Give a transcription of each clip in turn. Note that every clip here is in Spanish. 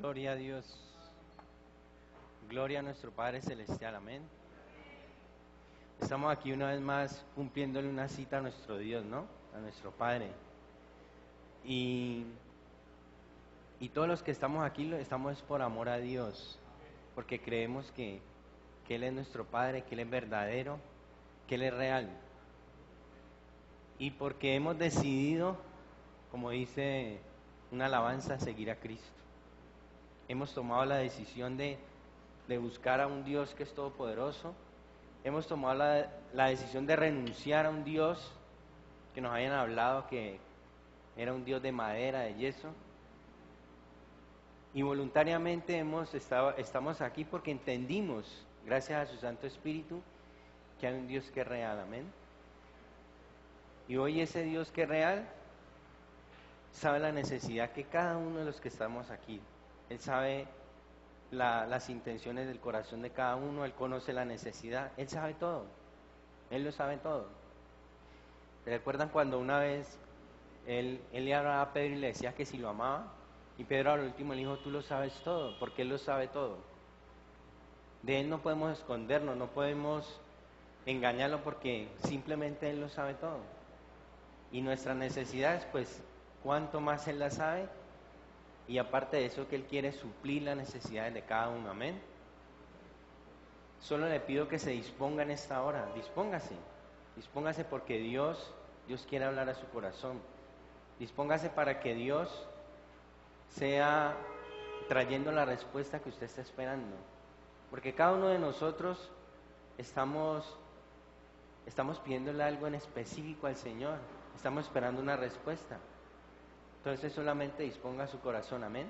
Gloria a Dios. Gloria a nuestro Padre Celestial. Amén. Estamos aquí una vez más cumpliéndole una cita a nuestro Dios, ¿no? A nuestro Padre. Y todos los que estamos aquí lo estamos por amor a Dios, porque creemos que Él es nuestro Padre, que Él es verdadero, que Él es real. Y porque hemos decidido, como dice una alabanza, seguir a Cristo. Hemos tomado la decisión de buscar a un Dios que es todopoderoso. Hemos tomado la decisión de renunciar a un Dios que nos hayan hablado que era un Dios de madera, de yeso. Y voluntariamente estamos aquí porque entendimos, gracias a su Santo Espíritu, que hay un Dios que es real. Amén. Y hoy ese Dios que es real sabe la necesidad que cada uno de los que estamos aquí. Él sabe las intenciones del corazón de cada uno, Él conoce la necesidad, Él sabe todo, Él lo sabe todo. ¿Recuerdan cuando una vez Él le hablaba a Pedro y le decía que si lo amaba? Y Pedro al último le dijo, tú lo sabes todo, porque Él lo sabe todo. De Él no podemos escondernos, no podemos engañarlo porque simplemente Él lo sabe todo. Y nuestras necesidades, pues, cuánto más Él las sabe. Y aparte de eso, que Él quiere suplir las necesidades de cada uno. Amén. Solo le pido que se disponga en esta hora. Dispóngase porque Dios quiere hablar a su corazón. Dispóngase para que Dios sea trayendo la respuesta que usted está esperando. Porque cada uno de nosotros estamos pidiéndole algo en específico al Señor. Estamos esperando una respuesta. Entonces solamente disponga su corazón, amén.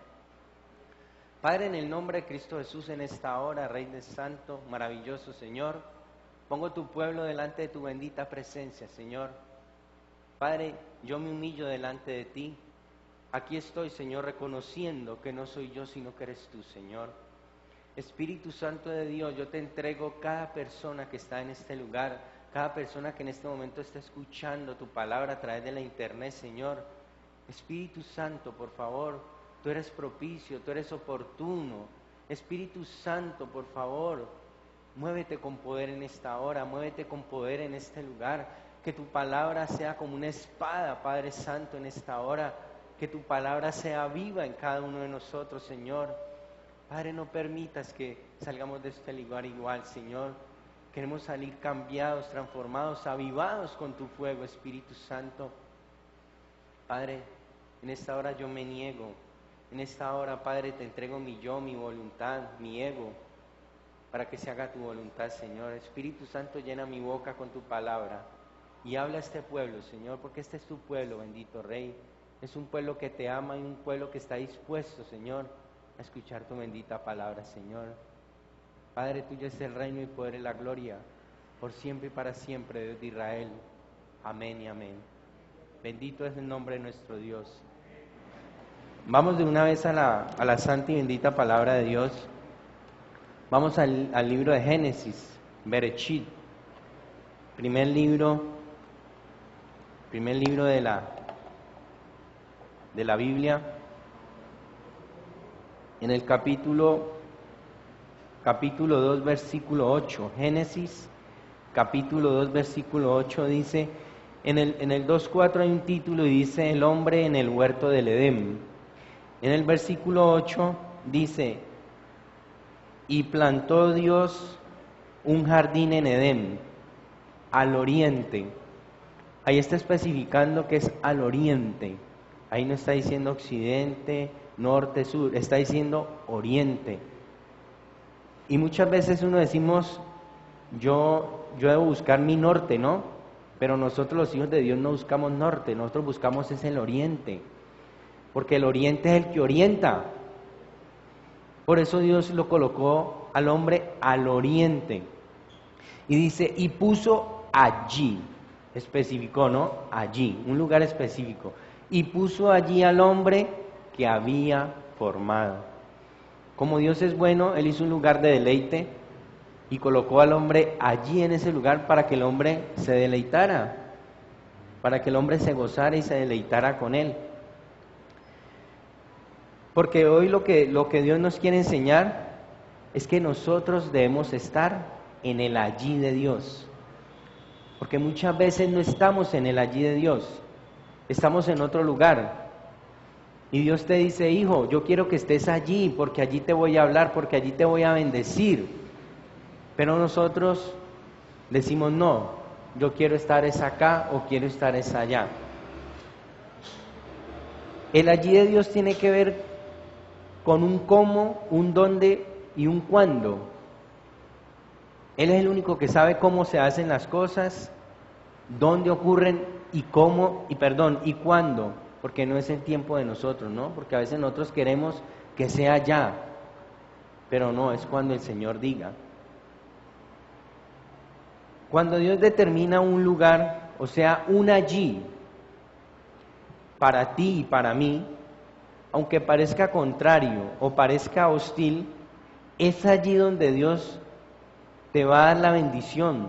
Padre, en el nombre de Cristo Jesús, en esta hora, Rey de Santo, maravilloso Señor, pongo tu pueblo delante de tu bendita presencia, Señor. Padre, yo me humillo delante de ti. Aquí estoy, Señor, reconociendo que no soy yo, sino que eres tú, Señor. Espíritu Santo de Dios, yo te entrego cada persona que está en este lugar, cada persona que en este momento está escuchando tu palabra a través de la internet, Señor. Espíritu Santo, por favor, tú eres propicio, tú eres oportuno. Espíritu Santo, por favor, muévete con poder en esta hora, muévete con poder en este lugar. Que tu palabra sea como una espada, Padre Santo, en esta hora. Que tu palabra sea viva en cada uno de nosotros, Señor. Padre, no permitas que salgamos de este lugar igual, Señor. Queremos salir cambiados, transformados, avivados con tu fuego, Espíritu Santo. Padre, en esta hora yo me niego. En esta hora, Padre, te entrego mi yo, mi voluntad, mi ego, para que se haga tu voluntad, Señor. Espíritu Santo, llena mi boca con tu palabra y habla a este pueblo, Señor, porque este es tu pueblo, bendito Rey. Es un pueblo que te ama y un pueblo que está dispuesto, Señor, a escuchar tu bendita palabra, Señor. Padre, tuyo es el reino y poder y la gloria, por siempre y para siempre, Dios de Israel. Amén y amén. Bendito es el nombre de nuestro Dios. Vamos de una vez a la santa y bendita palabra de Dios. Vamos al libro de Génesis, Bereshit, primer libro de la Biblia. En el capítulo 2, versículo 8. Génesis, capítulo 2, versículo 8 dice... En el 2.4 hay un título y dice el hombre en el huerto del Edén. En el versículo 8 dice, y plantó Dios un jardín en Edén, al oriente. Ahí está especificando que es al oriente. Ahí no está diciendo occidente, norte, sur, está diciendo oriente. Y muchas veces uno decimos, yo debo buscar mi norte, ¿no? Pero nosotros los hijos de Dios no buscamos norte, nosotros buscamos es el oriente, porque el oriente es el que orienta. Por eso Dios lo colocó al hombre al oriente. Y dice, y puso allí, especificó, ¿no? Allí, un lugar específico. Y puso allí al hombre que había formado. Como Dios es bueno, Él hizo un lugar de deleite y colocó al hombre allí en ese lugar para que el hombre se deleitara, para que el hombre se gozara y se deleitara con él. Porque hoy lo que Dios nos quiere enseñar es que nosotros debemos estar en el allí de Dios. Porque muchas veces no estamos en el allí de Dios, estamos en otro lugar. Y Dios te dice, hijo, yo quiero que estés allí, porque allí te voy a hablar, porque allí te voy a bendecir. Pero nosotros decimos, no, yo quiero estar es acá o quiero estar es allá. El allí de Dios tiene que ver con un cómo, un dónde y un cuándo. Él es el único que sabe cómo se hacen las cosas, dónde ocurren y cómo, y cuándo, porque no es el tiempo de nosotros, ¿no? Porque a veces nosotros queremos que sea ya, pero no, es cuando el Señor diga. Cuando Dios determina un lugar, o sea, un allí, para ti y para mí, aunque parezca contrario o parezca hostil, es allí donde Dios te va a dar la bendición,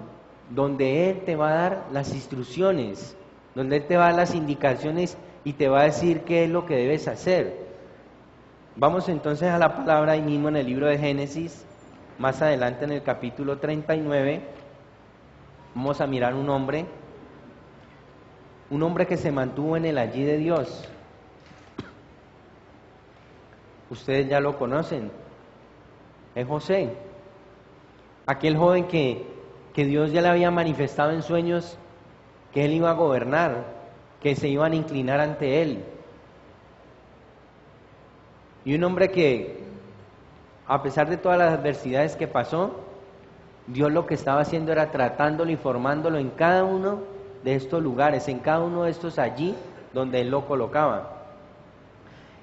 donde Él te va a dar las instrucciones, donde Él te va a dar las indicaciones y te va a decir qué es lo que debes hacer. Vamos entonces a la palabra ahí mismo en el libro de Génesis, más adelante en el capítulo 39, vamos a mirar un hombre que se mantuvo en el allí de Dios. Ustedes ya lo conocen, es José, aquel joven que Dios ya le había manifestado en sueños que él iba a gobernar, que se iban a inclinar ante él. Y un hombre que, a pesar de todas las adversidades que pasó, Dios lo que estaba haciendo era tratándolo y formándolo en cada uno de estos lugares, en cada uno de estos allí donde Él lo colocaba.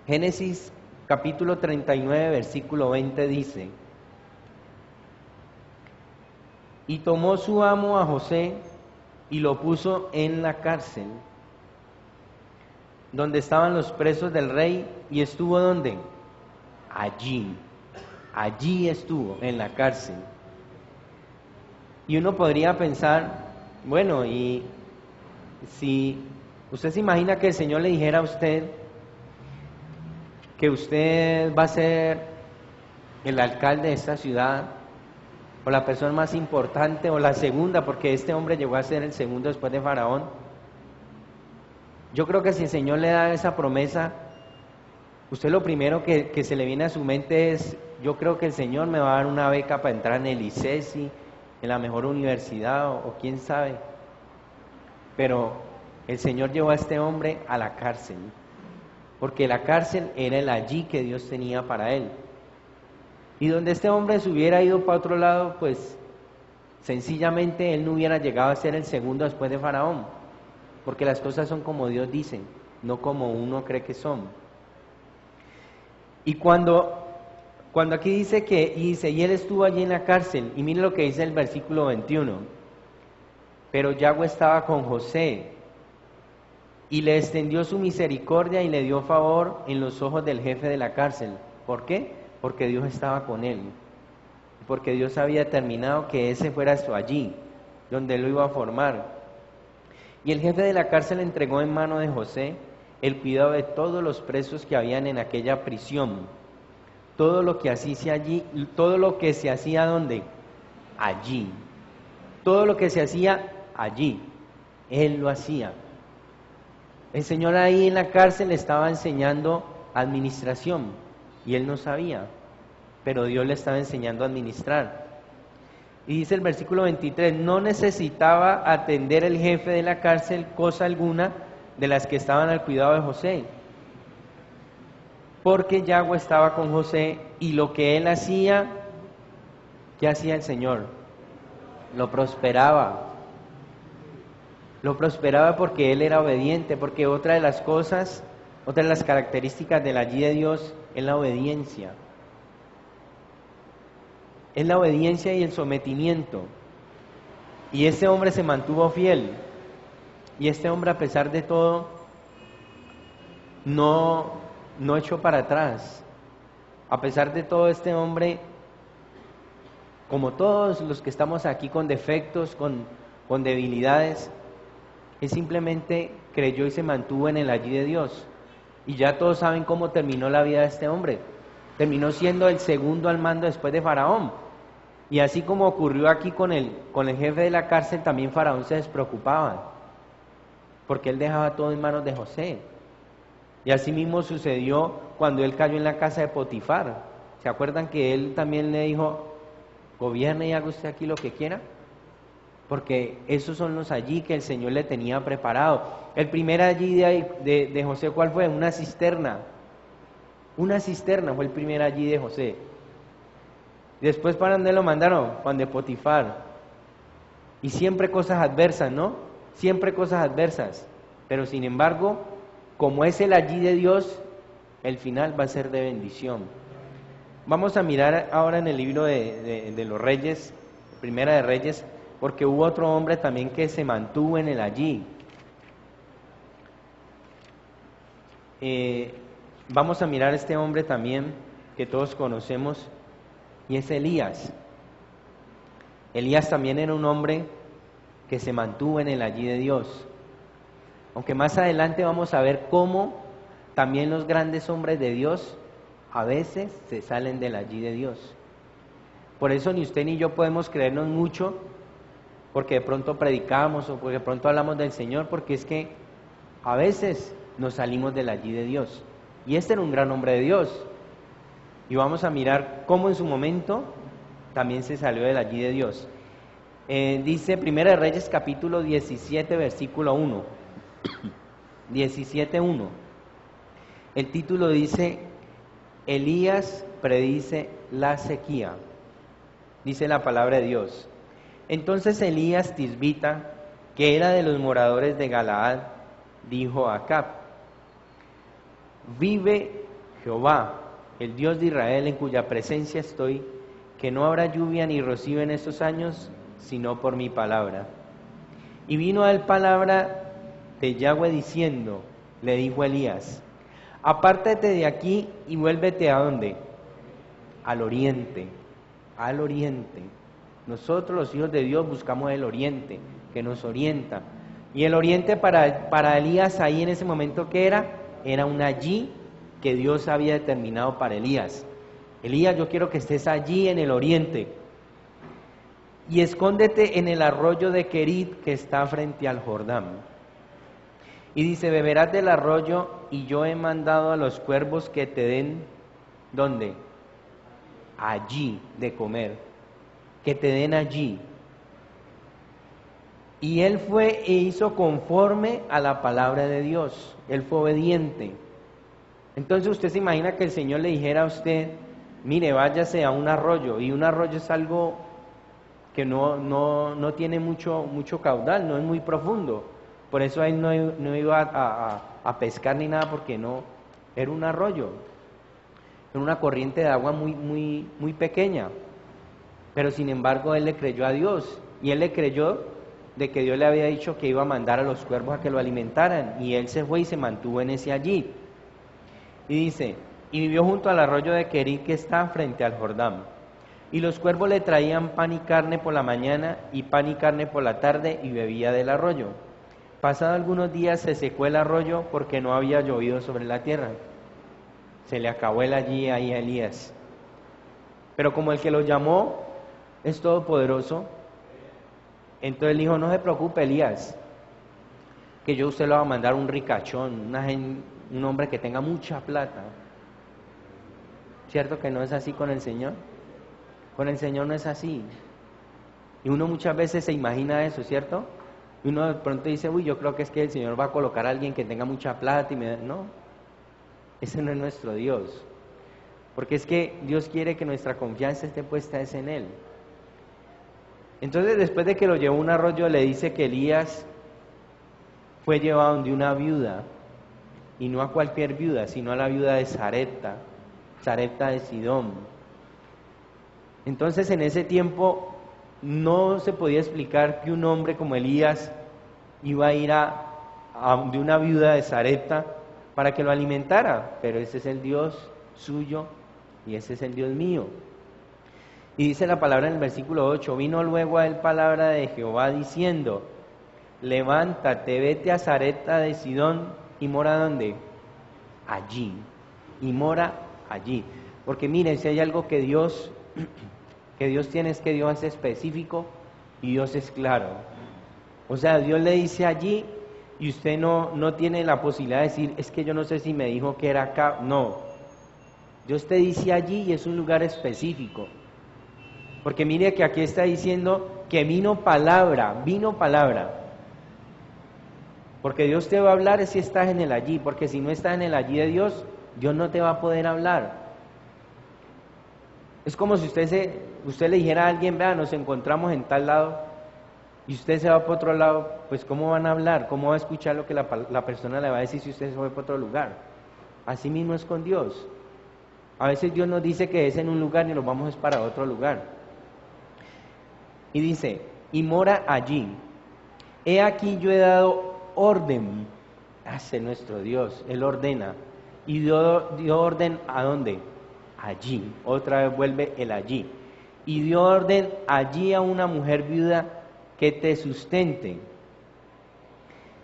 Génesis capítulo 39, versículo 20 dice: y tomó su amo a José y lo puso en la cárcel, donde estaban los presos del rey, y estuvo ¿dónde? Allí estuvo, en la cárcel. Y uno podría pensar, bueno, y si usted se imagina que el Señor le dijera a usted que usted va a ser el alcalde de esta ciudad, o la persona más importante, o la segunda, porque este hombre llegó a ser el segundo después de Faraón. Yo creo que si el Señor le da esa promesa, usted lo primero que se le viene a su mente es, yo creo que el Señor me va a dar una beca para entrar en el ICESI, en la mejor universidad, o quién sabe. Pero el Señor llevó a este hombre a la cárcel, porque la cárcel era el allí que Dios tenía para él. Y donde este hombre se hubiera ido para otro lado, pues sencillamente él no hubiera llegado a ser el segundo después de Faraón, porque las cosas son como Dios dice, no como uno cree que son. Y cuando aquí dice y él estuvo allí en la cárcel, y mire lo que dice el versículo 21, pero Yahweh estaba con José, y le extendió su misericordia y le dio favor en los ojos del jefe de la cárcel. ¿Por qué? Porque Dios estaba con él, porque Dios había determinado que ese fuera su allí, donde él lo iba a formar. Y el jefe de la cárcel entregó en mano de José el cuidado de todos los presos que habían en aquella prisión. Todo lo que se hacía ¿dónde? Allí. Todo lo que se hacía allí, él lo hacía. El Señor ahí en la cárcel estaba enseñando administración y él no sabía, pero Dios le estaba enseñando a administrar. Y dice el versículo 23, no necesitaba atender el jefe de la cárcel cosa alguna de las que estaban al cuidado de José, porque Yahweh estaba con José, y lo que él hacía, ¿qué hacía el Señor? Lo prosperaba porque él era obediente, porque otra de las características del allí de Dios es la obediencia. Es la obediencia y el sometimiento. Y este hombre se mantuvo fiel. Y este hombre, a pesar de todo, no echó para atrás. A pesar de todo, este hombre, como todos los que estamos aquí con defectos, con debilidades, él simplemente creyó y se mantuvo en el allí de Dios. Y ya todos saben cómo terminó la vida de este hombre. Terminó siendo el segundo al mando después de Faraón. Y así como ocurrió aquí con el jefe de la cárcel, también Faraón se despreocupaba, porque él dejaba todo en manos de José. Y así mismo sucedió cuando él cayó en la casa de Potifar. ¿Se acuerdan que él también le dijo, gobierne y haga usted aquí lo que quiera? Porque esos son los allí que el Señor le tenía preparado. El primer allí de José, ¿cuál fue? Una cisterna. Una cisterna fue el primer allí de José. Después, ¿para dónde lo mandaron? Juan de Potifar. Y siempre cosas adversas, ¿no? Siempre cosas adversas. Pero sin embargo, como es el allí de Dios, el final va a ser de bendición. Vamos a mirar ahora en el libro de los Reyes, Primera de Reyes, porque hubo otro hombre también que se mantuvo en el allí. Vamos a mirar a este hombre también que todos conocemos, y es Elías. Elías también era un hombre que se mantuvo en el allí de Dios. Aunque más adelante vamos a ver cómo también los grandes hombres de Dios a veces se salen del allí de Dios. Por eso ni usted ni yo podemos creernos mucho porque de pronto predicamos o porque de pronto hablamos del Señor, porque es que a veces nos salimos del allí de Dios. Y este era un gran hombre de Dios. Y vamos a mirar cómo en su momento también se salió del allí de Dios. Dice Primera de Reyes capítulo 17 versículo 1. 17:1. El título dice, Elías predice la sequía. Dice la palabra de Dios. Entonces Elías Tisbita, que era de los moradores de Galaad, dijo a Acab, vive Jehová, el Dios de Israel, en cuya presencia estoy, que no habrá lluvia ni rocío en estos años, sino por mi palabra. Y vino a él palabra de Yahweh diciendo, le dijo Elías, apártate de aquí y vuélvete ¿a dónde? Al oriente, al oriente. Nosotros los hijos de Dios buscamos el oriente, que nos orienta. Y el oriente para Elías ahí en ese momento, ¿qué era? Era un allí que Dios había determinado para Elías. Elías, yo quiero que estés allí en el oriente. Y escóndete en el arroyo de Querit que está frente al Jordán. Y dice, beberás del arroyo y yo he mandado a los cuervos que te den, ¿dónde? Allí de comer, que te den allí. Y él fue e hizo conforme a la palabra de Dios, él fue obediente. Entonces usted se imagina que el Señor le dijera a usted, mire, váyase a un arroyo, y un arroyo es algo que no tiene mucho caudal, no es muy profundo. Por eso él no iba a pescar ni nada, porque no, era un arroyo, era una corriente de agua muy pequeña. Pero sin embargo él le creyó a Dios, y él le creyó de que Dios le había dicho que iba a mandar a los cuervos a que lo alimentaran, y él se fue y se mantuvo en ese allí. Y dice, y vivió junto al arroyo de Querit que está frente al Jordán. Y los cuervos le traían pan y carne por la mañana y pan y carne por la tarde, y bebía del arroyo. Pasado algunos días se secó el arroyo porque no había llovido sobre la tierra. Se le acabó el allí ahí a Elías. Pero como el que lo llamó es todopoderoso, entonces le dijo, no se preocupe Elías, que yo a usted lo va a mandar un ricachón, un hombre que tenga mucha plata. ¿Cierto que no es así con el Señor? Con el Señor no es así. Y uno muchas veces se imagina eso, ¿cierto? Y uno de pronto dice, uy, yo creo que es que el Señor va a colocar a alguien que tenga mucha plata y no, ese no es nuestro Dios. Porque es que Dios quiere que nuestra confianza esté puesta en Él. Entonces después de que lo llevó a un arroyo, le dice que Elías fue llevado donde una viuda, y no a cualquier viuda, sino a la viuda de Sarepta de Sidón. Entonces en ese tiempo no se podía explicar que un hombre como Elías iba a ir de una viuda de Sarepta para que lo alimentara, pero ese es el Dios suyo y ese es el Dios mío. Y dice la palabra en el versículo 8, vino luego a él palabra de Jehová diciendo, levántate, vete a Sarepta de Sidón y mora ¿dónde? allí, y mora allí. Porque miren, si hay algo que Dios tiene, es que Dios es específico y Dios es claro. O sea, Dios le dice allí y usted no tiene la posibilidad de decir, es que yo no sé si me dijo que era acá. No, Dios te dice allí y es un lugar específico. Porque mire que aquí está diciendo que vino palabra. Porque Dios te va a hablar si estás en el allí, porque si no estás en el allí de Dios, Dios no te va a poder hablar. Es como si usted le dijera a alguien, vea, nos encontramos en tal lado, y usted se va para otro lado, pues ¿cómo van a hablar? ¿Cómo va a escuchar lo que la persona le va a decir si usted se fue para otro lugar? Así mismo es con Dios. A veces Dios nos dice que es en un lugar y nos vamos para otro lugar. Y dice, y mora allí. He aquí yo he dado orden. Hace nuestro Dios, Él ordena. ¿Y dio orden a dónde? Allí. Otra vez vuelve el allí. Y dio orden allí a una mujer viuda que te sustente.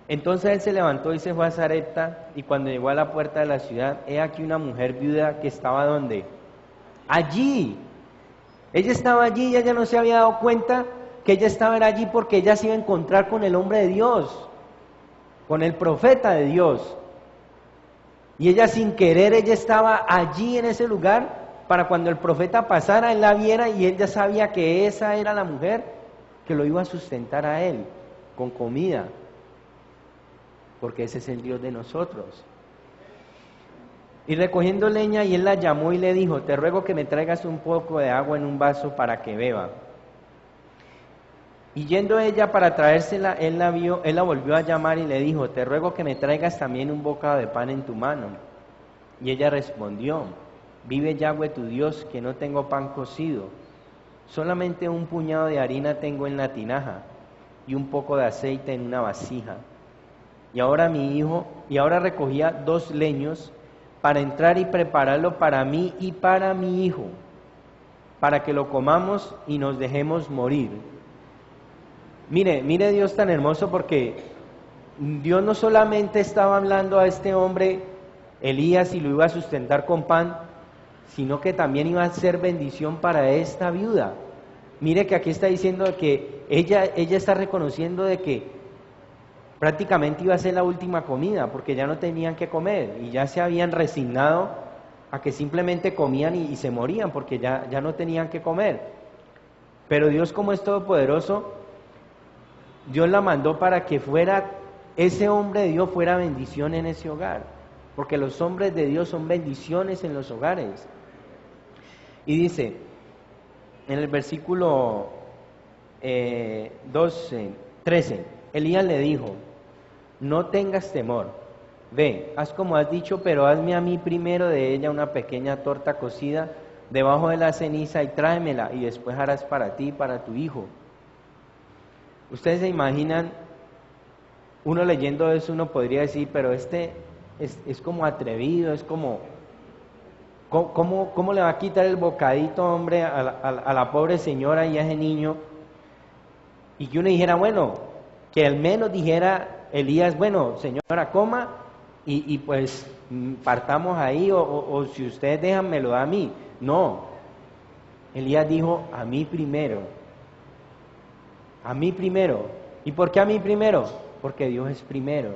Entonces él se levantó y se fue a Sarepta, y cuando llegó a la puerta de la ciudad, he aquí una mujer viuda que estaba ¿dónde? Allí. Ella estaba allí y ella no se había dado cuenta que ella estaba allí porque ella se iba a encontrar con el hombre de Dios, con el profeta de Dios. Y ella sin querer, ella estaba allí en ese lugar para cuando el profeta pasara, él la viera y él ya sabía que esa era la mujer que lo iba a sustentar a él con comida, porque ese es el Dios de nosotros. Y recogiendo leña, y él la llamó y le dijo, te ruego que me traigas un poco de agua en un vaso para que beba. Y yendo ella para traérsela, él la volvió a llamar y le dijo, te ruego que me traigas también un bocado de pan en tu mano. Y ella respondió, vive Yahweh tu Dios, que no tengo pan cocido, solamente un puñado de harina tengo en la tinaja, y un poco de aceite en una vasija. Y ahora recogía 2 leños para entrar y prepararlo para mí y para mi hijo, para que lo comamos y nos dejemos morir. Mire Dios tan hermoso, porque Dios no solamente estaba hablando a este hombre, Elías, y lo iba a sustentar con pan, sino que también iba a ser bendición para esta viuda. Mire que aquí está diciendo que ella está reconociendo de que prácticamente iba a ser la última comida, porque ya no tenían que comer y ya se habían resignado a que simplemente comían y se morían, porque ya no tenían que comer. Pero Dios, como es todopoderoso, Dios la mandó para que ese hombre de Dios fuera bendición en ese hogar, porque los hombres de Dios son bendiciones en los hogares. Y dice en el versículo 13, Elías le dijo, no tengas temor, ve, haz como has dicho, pero hazme a mí primero de ella una pequeña torta cocida debajo de la ceniza y tráemela, y después harás para ti y para tu hijo. Ustedes se imaginan, uno leyendo eso, uno podría decir, pero es como atrevido, es como, ¿cómo le va a quitar el bocadito, hombre, a la pobre señora y a ese niño? Y que uno dijera, bueno, que al menos dijera Elías, bueno, señora, coma, y pues partamos ahí, o si ustedes dejan, me lo da a mí. No, Elías dijo, a mí primero. A mí primero. ¿Y por qué a mí primero? Porque Dios es primero.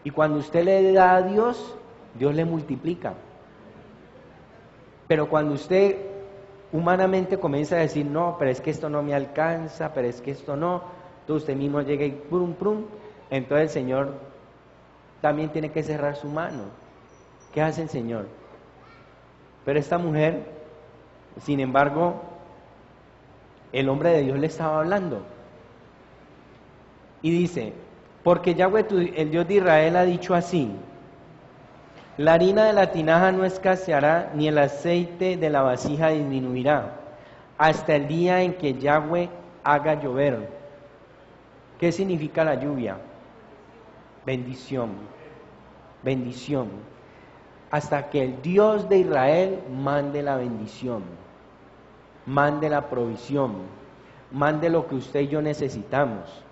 Y cuando usted le da a Dios, Dios le multiplica. Pero cuando usted humanamente comienza a decir, no, pero es que esto no me alcanza, pero es que esto no, entonces usted mismo llega y prum, entonces el Señor también tiene que cerrar su mano. ¿Qué hace el Señor? Pero esta mujer, sin embargo, el hombre de Dios le estaba hablando. Y dice, porque Yahweh, el Dios de Israel, ha dicho así, la harina de la tinaja no escaseará, ni el aceite de la vasija disminuirá, hasta el día en que Yahweh haga llover. ¿Qué significa la lluvia? Bendición, bendición. Hasta que el Dios de Israel mande la bendición, mande la provisión, mande lo que usted y yo necesitamos.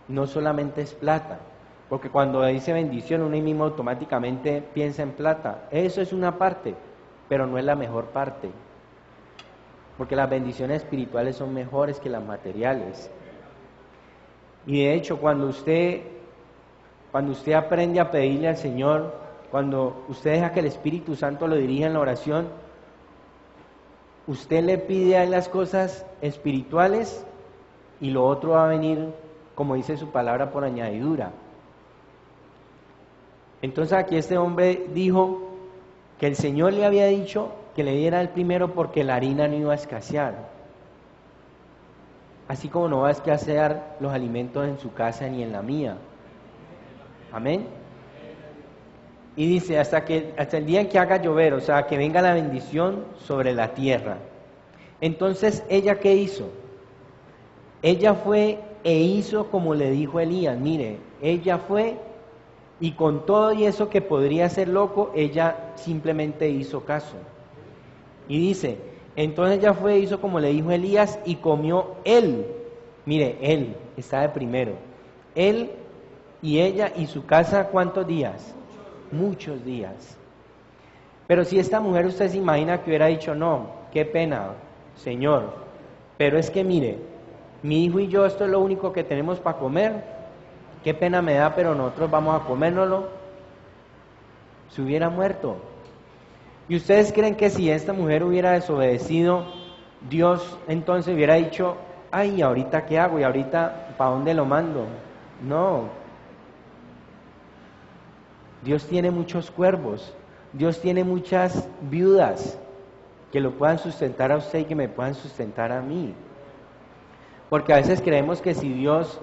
No solamente es plata, Porque cuando dice bendición, uno mismo automáticamente piensa en plata. Eso es una parte, pero no es la mejor parte. Porque las bendiciones espirituales son mejores que las materiales. Y de hecho, cuando usted aprende a pedirle al Señor, cuando usted deja que el Espíritu Santo lo dirija en la oración, usted le pide a Él las cosas espirituales y lo otro va a venir, como dice su palabra, por añadidura. Entonces aquí este hombre dijo que el Señor le había dicho que le diera el primero porque la harina no iba a escasear. Así como no va a escasear los alimentos en su casa ni en la mía. Amén. Y dice, hasta el día en que haga llover, o sea, que venga la bendición sobre la tierra. Entonces, ¿ella qué hizo? Ella fue e hizo como le dijo Elías. Mire, ella fue y con todo y eso que podría ser loco, ella simplemente hizo caso. Y dice, entonces ella fue e hizo como le dijo Elías y comió él. Mire, él está de primero. Él y ella y su casa, ¿cuántos días? Muchos días. Pero si esta mujer usted se imagina que hubiera dicho, no, qué pena, Señor, pero es que mire, mi hijo y yo esto es lo único que tenemos para comer, qué pena me da, pero nosotros vamos a comérnoslo, se hubiera muerto. ¿Y ustedes creen que si esta mujer hubiera desobedecido, Dios entonces hubiera dicho, ay, ahorita qué hago y ahorita para dónde lo mando? No. Dios tiene muchos cuervos, Dios tiene muchas viudas que lo puedan sustentar a usted y que me puedan sustentar a mí. Porque a veces creemos que si Dios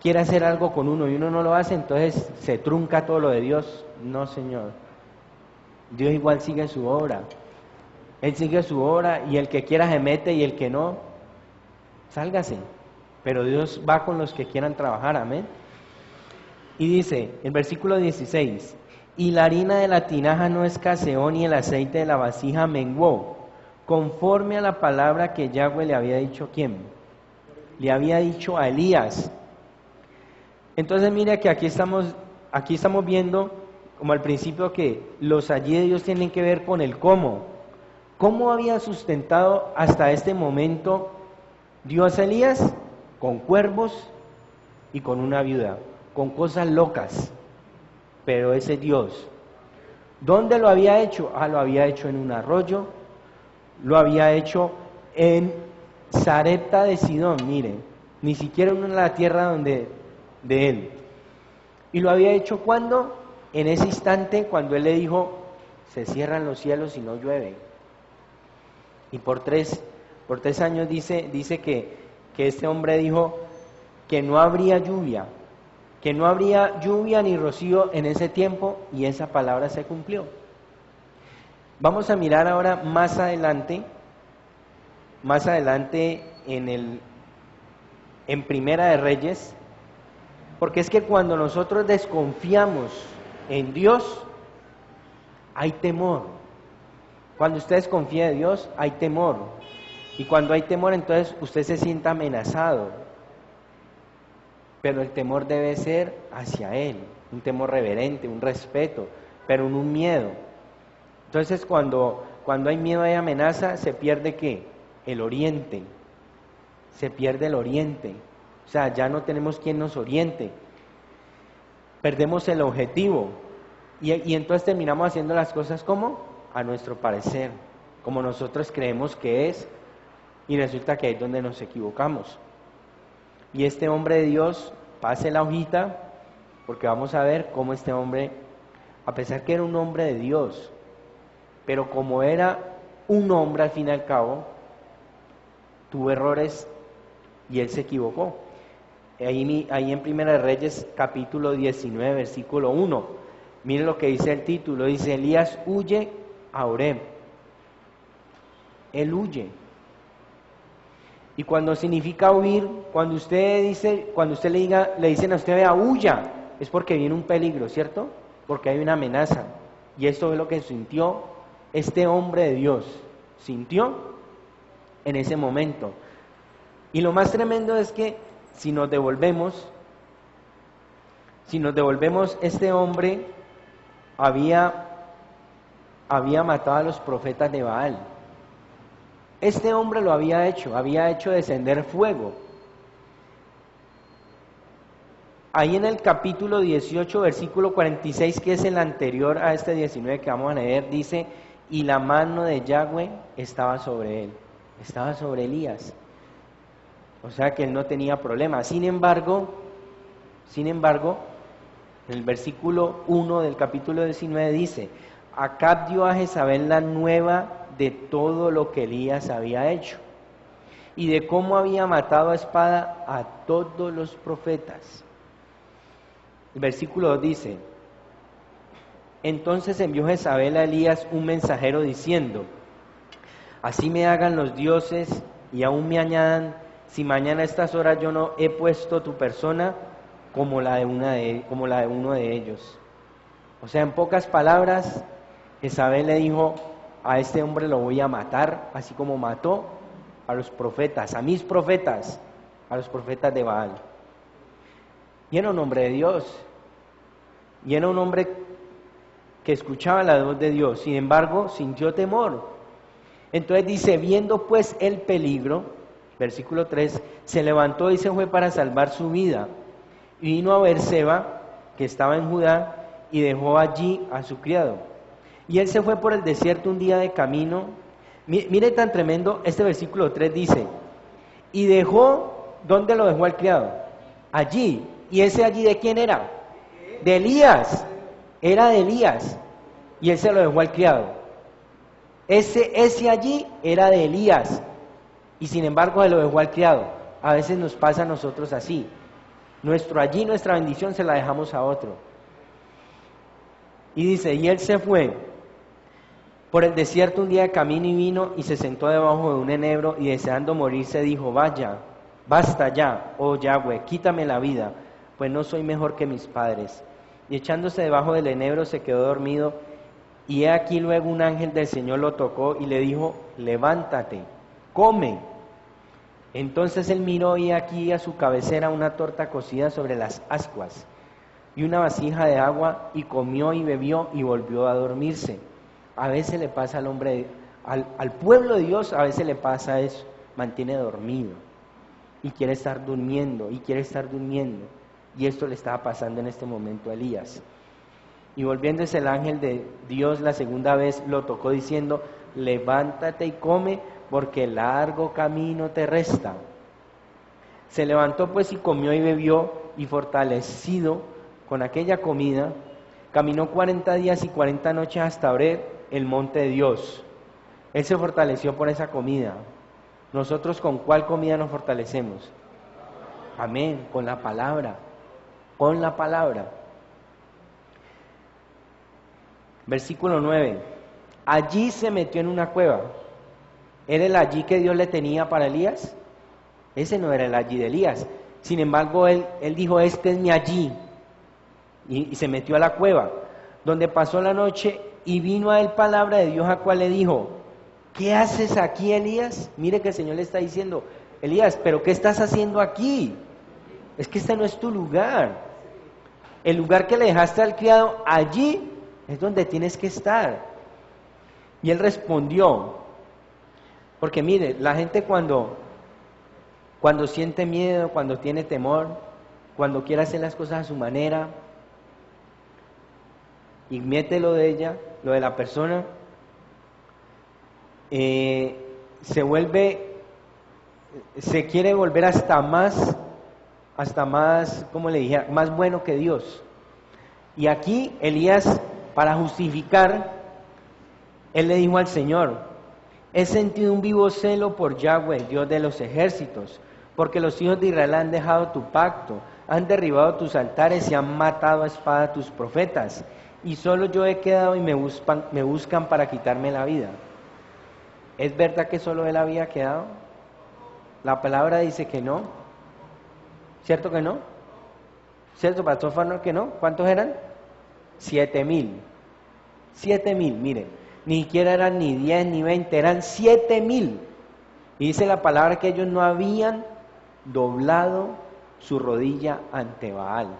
quiere hacer algo con uno y uno no lo hace, entonces se trunca todo lo de Dios. No, Señor. Dios igual sigue su obra. Él sigue su obra y el que quiera se mete y el que no, sálgase. Pero Dios va con los que quieran trabajar, amén. Y dice, el versículo 16, y la harina de la tinaja no escaseó ni el aceite de la vasija menguó, conforme a la palabra que Yahweh le había dicho, ¿quién? Le había dicho a Elías. Entonces mira que aquí estamos viendo, como al principio, que los allí de Dios tienen que ver con el cómo. ¿Cómo había sustentado hasta este momento Dios a Elías? Con cuervos y con una viuda. Con cosas locas, pero ese Dios. ¿Dónde lo había hecho? Lo había hecho en un arroyo, lo había hecho en Sarepta de Sidón, miren, ni siquiera en la tierra de él. Y lo había hecho ¿cuándo? En ese instante cuando él le dijo, se cierran los cielos y no llueve. Y por tres años dice que este hombre dijo que no habría lluvia. Que no habría lluvia ni rocío en ese tiempo y esa palabra se cumplió. Vamos a mirar ahora más adelante en Primera de Reyes, porque es que cuando nosotros desconfiamos en Dios, hay temor. Cuando usted desconfía de Dios, hay temor. Y cuando hay temor, entonces usted se siente amenazado. Pero el temor debe ser hacia Él, un temor reverente, un respeto, pero no un miedo. Entonces cuando hay miedo y amenaza, se pierde ¿qué? El oriente, se pierde el oriente, o sea, ya no tenemos quien nos oriente, perdemos el objetivo, y entonces terminamos haciendo las cosas como a nuestro parecer, como nosotros creemos que es, y resulta que ahí es donde nos equivocamos. Y este hombre de Dios, pase la hojita, porque vamos a ver cómo este hombre, a pesar que era un hombre de Dios, pero como era un hombre al fin y al cabo, tuvo errores y él se equivocó. Ahí en Primera de Reyes, capítulo 19, versículo 1, miren lo que dice el título, dice, Elías huye a Oreb. Él huye. Y cuando significa huir, cuando usted le dicen a usted, vea, huya, es porque viene un peligro, ¿cierto? Porque hay una amenaza. Y esto es lo que sintió este hombre de Dios. Sintió en ese momento. Y lo más tremendo es que si nos devolvemos Si nos devolvemos, este hombre había matado a los profetas de Baal. Este hombre lo había hecho descender fuego. Ahí en el capítulo 18, versículo 46, que es el anterior a este 19 que vamos a leer, dice, y la mano de Yahweh estaba sobre él, estaba sobre Elías. O sea que él no tenía problema. Sin embargo, en el versículo 1 del capítulo 19 dice, Acab dio a Jezabel la nueva de todo lo que Elías había hecho y de cómo había matado a espada a todos los profetas. El versículo 2 dice, entonces envió Jezabel a Elías un mensajero diciendo, así me hagan los dioses y aún me añadan, si mañana a estas horas yo no he puesto tu persona como la de uno de ellos. O sea, en pocas palabras, Jezabel le dijo, a este hombre lo voy a matar, así como mató a los profetas, a mis profetas, a los profetas de Baal. Y era un hombre de Dios, y era un hombre que escuchaba la voz de Dios, sin embargo, sintió temor. Entonces dice, viendo pues el peligro, versículo 3, se levantó y se fue para salvar su vida, y vino a Beerseba, que estaba en Judá, y dejó allí a su criado. Y él se fue por el desierto un día de camino. Mire tan tremendo, este versículo 3 dice, y dejó, ¿dónde lo dejó al criado? Allí. ¿Y ese allí de quién era? De Elías. Era de Elías. Y él se lo dejó al criado. Ese allí era de Elías. Y sin embargo se lo dejó al criado. A veces nos pasa a nosotros así. Nuestro allí, nuestra bendición se la dejamos a otro. Y dice, y él se fue por el desierto un día de camino y vino y se sentó debajo de un enebro y deseando morirse dijo, vaya, basta ya, oh Yahweh, quítame la vida, pues no soy mejor que mis padres. Y echándose debajo del enebro se quedó dormido y he aquí luego un ángel del Señor lo tocó y le dijo, levántate, come. Entonces él miró y aquí a su cabecera una torta cocida sobre las ascuas y una vasija de agua y comió y bebió y volvió a dormirse. A veces le pasa al hombre, al pueblo de Dios, a veces le pasa eso, mantiene dormido y quiere estar durmiendo y quiere estar durmiendo. Y esto le estaba pasando en este momento a Elías. Y volviéndose el ángel de Dios la segunda vez lo tocó diciendo, levántate y come porque largo camino te resta. Se levantó pues y comió y bebió y fortalecido con aquella comida, caminó 40 días y 40 noches hasta Horeb, el monte de Dios. Él se fortaleció por esa comida. Nosotros, ¿con cuál comida nos fortalecemos? Amén, con la palabra, con la palabra. Versículo 9. Allí se metió en una cueva. ¿Era el allí que Dios le tenía para Elías? Ese no era el allí de Elías. Sin embargo, él dijo, este es mi allí. Y se metió a la cueva, donde pasó la noche y vino a él palabra de Dios, a cual le dijo, ¿qué haces aquí, Elías? Mire que el Señor le está diciendo, Elías, ¿pero qué estás haciendo aquí? Es que este no es tu lugar. El lugar que le dejaste al criado, allí es donde tienes que estar. Y él respondió, porque mire, la gente cuando siente miedo, cuando tiene temor, cuando quiere hacer las cosas a su manera, y mete lo de ella, lo de la persona, se quiere volver hasta más, como le dije, más bueno que Dios. Y aquí Elías, para justificar, él le dijo al Señor, he sentido un vivo celo por Yahweh, Dios de los ejércitos, porque los hijos de Israel han dejado tu pacto, han derribado tus altares y han matado a espada tus profetas. Y solo yo he quedado y me buscan para quitarme la vida. ¿Es verdad que solo él había quedado? La palabra dice que no. ¿Cierto que no? ¿Cierto, pastor Farnor, que no? ¿Cuántos eran? 7,000. 7,000, miren. Ni siquiera eran ni 10 ni 20, eran 7,000. Y dice la palabra que ellos no habían doblado su rodilla ante Baal.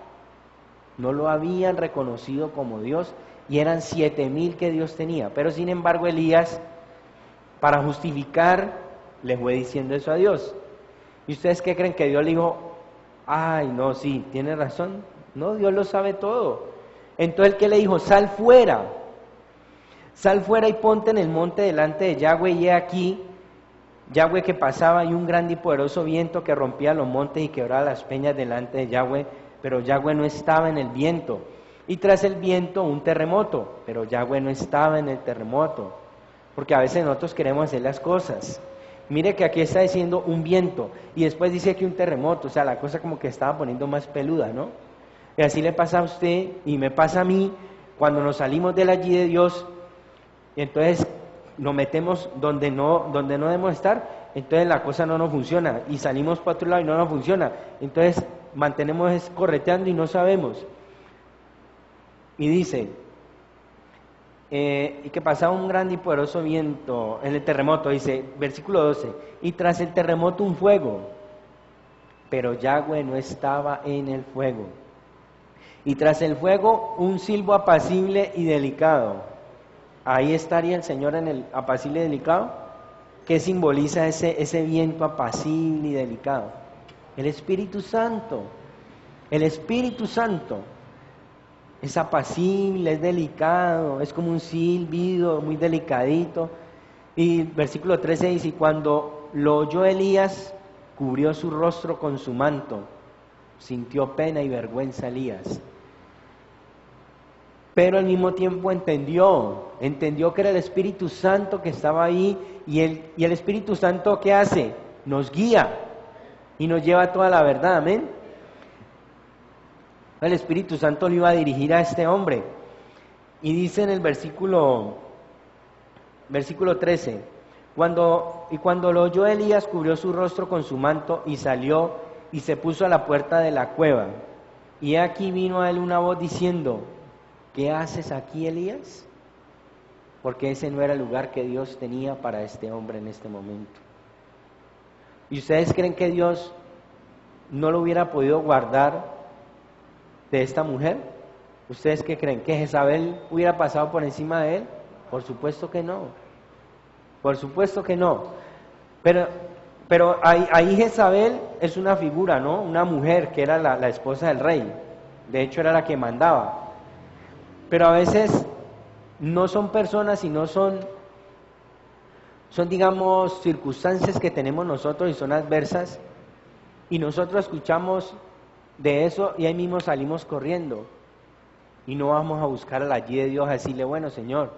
no lo habían reconocido como Dios, y eran 7,000 que Dios tenía. Pero sin embargo Elías, para justificar, le fue diciendo eso a Dios. ¿Y ustedes qué creen? Que Dios le dijo, ay, no, sí, tiene razón. No, Dios lo sabe todo. Entonces, ¿qué le dijo? Sal fuera y ponte en el monte delante de Yahweh, y he aquí, Yahweh que pasaba, y un grande y poderoso viento que rompía los montes y quebraba las peñas delante de Yahweh, pero Yahweh no estaba en el viento. Y tras el viento un terremoto, pero Yahweh no estaba en el terremoto. Porque a veces nosotros queremos hacer las cosas. Mire que aquí está diciendo un viento, y después dice que un terremoto, o sea, la cosa como que estaba poniendo más peluda, ¿no? Y así le pasa a usted, y me pasa a mí, cuando nos salimos de allí de Dios, y entonces nos metemos donde no debemos estar, entonces la cosa no nos funciona, y salimos para otro lado y no nos funciona, entonces mantenemos correteando y no sabemos. Y dice, y que pasaba un grande y poderoso viento en el terremoto, dice, versículo 12, y tras el terremoto un fuego, pero Yahweh no estaba en el fuego. Y tras el fuego un silbo apacible y delicado. Ahí estaría el Señor en el apacible y delicado. ¿Qué simboliza ese viento apacible y delicado? El Espíritu Santo. El Espíritu Santo es apacible, es delicado, es como un silbido muy delicadito. Y versículo 13 dice, y cuando lo oyó Elías, cubrió su rostro con su manto, sintió pena y vergüenza Elías. Pero al mismo tiempo entendió que era el Espíritu Santo que estaba ahí, y el Espíritu Santo, ¿qué hace? Nos guía y nos lleva a toda la verdad, amén. El Espíritu Santo le iba a dirigir a este hombre, y dice en el versículo 13, cuando lo oyó Elías, cubrió su rostro con su manto y salió y se puso a la puerta de la cueva, y aquí vino a él una voz diciendo, ¿qué haces aquí, Elías? Porque ese no era el lugar que Dios tenía para este hombre en este momento. ¿Y ustedes creen que Dios no lo hubiera podido guardar de esta mujer? ¿Ustedes qué creen? ¿Que Jezabel hubiera pasado por encima de él? Por supuesto que no. Por supuesto que no. Pero ahí Jezabel es una figura, ¿no? Una mujer que era la esposa del rey. De hecho era la que mandaba. Pero a veces no son personas, sino son digamos circunstancias que tenemos nosotros y son adversas, y nosotros escuchamos de eso y ahí mismo salimos corriendo y no vamos a buscar a la allí de Dios a decirle, bueno, Señor,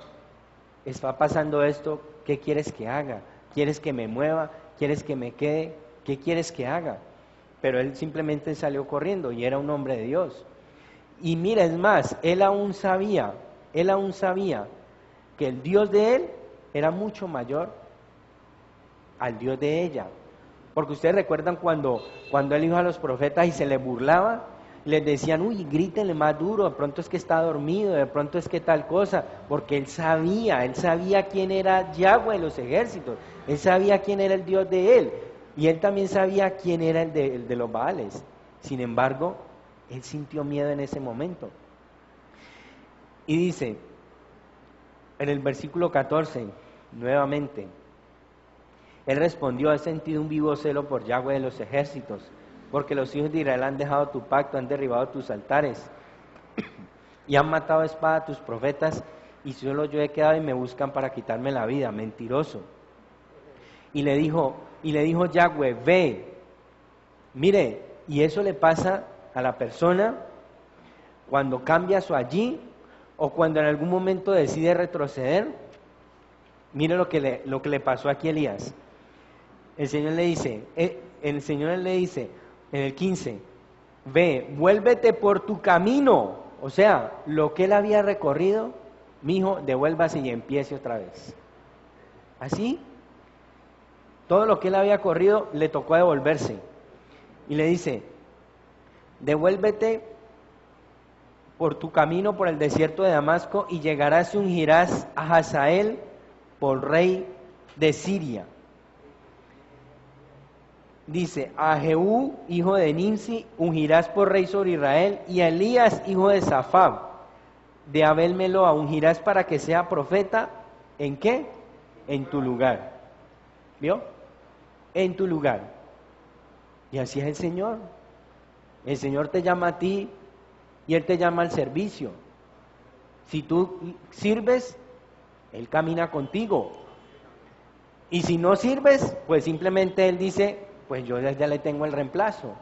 está pasando esto, ¿qué quieres que haga? ¿Quieres que me mueva? ¿Quieres que me quede? ¿Qué quieres que haga? Pero él simplemente salió corriendo y era un hombre de Dios. Y mira, es más, él aún sabía que el Dios de él era mucho mayor al Dios de ella. Porque ustedes recuerdan cuando él dijo a los profetas y se les burlaba, les decían, uy, grítenle más duro, de pronto es que está dormido, de pronto es que tal cosa, porque él sabía quién era Yahweh de los ejércitos, él sabía quién era el Dios de él, y él también sabía quién era el de los Baales. Sin embargo, él sintió miedo en ese momento. Y dice, en el versículo 14, nuevamente, él respondió, he sentido un vivo celo por Yahweh de los ejércitos, porque los hijos de Israel han dejado tu pacto, han derribado tus altares, y han matado a espada a tus profetas, y solo yo he quedado y me buscan para quitarme la vida, mentiroso. Y le dijo Yahweh, ve, mire, y eso le pasa a la persona cuando cambia su allí, o cuando en algún momento decide retroceder. Mire lo que le pasó aquí a Elías. El Señor le dice en el 15, ve, vuélvete por tu camino. O sea, lo que él había recorrido, mijo, devuélvase y empiece otra vez. Así, todo lo que él había corrido le tocó devolverse. Y le dice, devuélvete por tu camino por el desierto de Damasco y llegarás y ungirás a Hazael por rey de Siria. Dice, a Jehú, hijo de Nimsi, ungirás por rey sobre Israel, y a Elías, hijo de Safab, de Abel Meloa, ungirás para que sea profeta, ¿en qué? En tu lugar. ¿Vio? En tu lugar. Y así es el Señor. El Señor te llama a ti y Él te llama al servicio. Si tú sirves, Él camina contigo. Y si no sirves, pues simplemente Él dice, pues yo ya le tengo el reemplazo.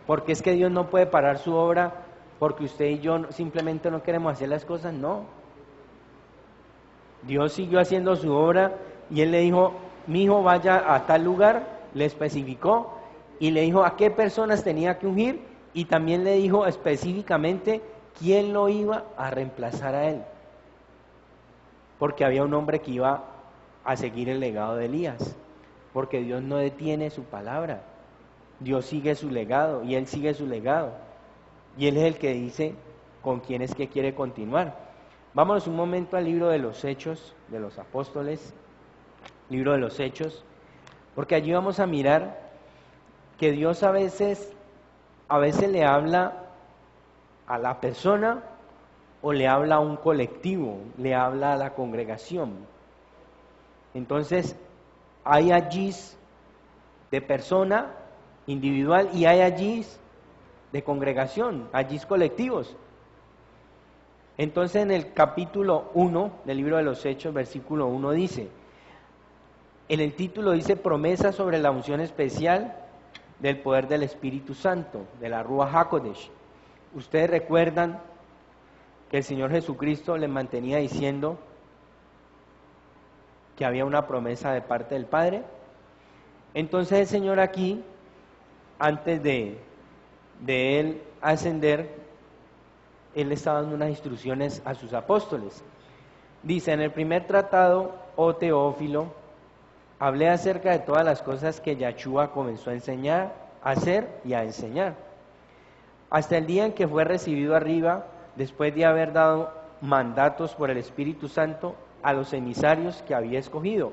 Porque es que Dios no puede parar su obra porque usted y yo simplemente no queremos hacer las cosas, no. Dios siguió haciendo su obra y Él le dijo, mi hijo vaya a tal lugar, le especificó y le dijo a qué personas tenía que ungir y también le dijo específicamente quién lo iba a reemplazar a él. Porque había un hombre que iba a seguir el legado de Elías, porque Dios no detiene su palabra, Dios sigue su legado y Él sigue su legado y Él es el que dice con quién es que quiere continuar. Vámonos un momento al libro de los Hechos de los Apóstoles, libro de los Hechos, porque allí vamos a mirar que Dios a veces le habla a la persona o le habla a un colectivo, le habla a la congregación. Entonces, hay allí de persona individual y hay allí de congregación, allí colectivos. Entonces, en el capítulo 1 del libro de los Hechos, versículo 1 dice, en el título dice promesa sobre la unción especial del poder del Espíritu Santo, de la Ruach HaKodesh. Ustedes recuerdan que el Señor Jesucristo les mantenía diciendo que había una promesa de parte del Padre. Entonces el Señor aquí, antes de Él ascender, Él estaba dando unas instrucciones a sus apóstoles. Dice, en el primer tratado, oh Teófilo, hablé acerca de todas las cosas que Yahshua comenzó a enseñar, a hacer y a enseñar, hasta el día en que fue recibido arriba, después de haber dado mandatos por el Espíritu Santo a los emisarios que había escogido.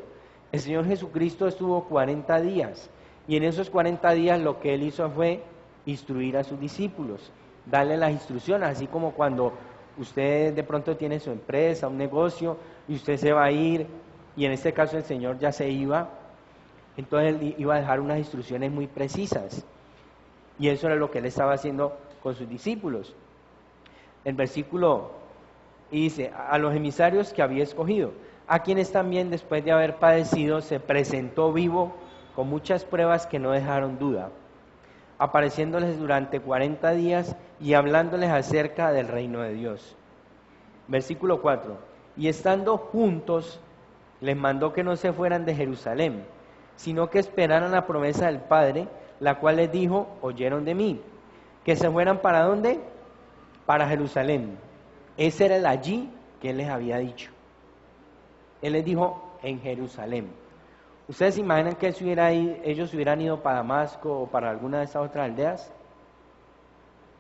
El Señor Jesucristo estuvo 40 días, y en esos 40 días lo que Él hizo fue instruir a sus discípulos, darle las instrucciones, así como cuando usted de pronto tiene su empresa, un negocio, y usted se va a ir, y en este caso el Señor ya se iba, entonces Él iba a dejar unas instrucciones muy precisas, y eso era lo que Él estaba haciendo con sus discípulos. El versículo dice, a los emisarios que había escogido, a quienes también después de haber padecido se presentó vivo con muchas pruebas que no dejaron duda, apareciéndoles durante 40 días y hablándoles acerca del reino de Dios. Versículo 4, y estando juntos, les mandó que no se fueran de Jerusalén, sino que esperaran la promesa del Padre, la cual les dijo, oyeron de mí, que se fueran ¿para dónde? Para Jerusalén. Ese era el allí que Él les había dicho. Él les dijo, en Jerusalén. ¿Ustedes se imaginan que ellos hubieran ido para Damasco o para alguna de esas otras aldeas?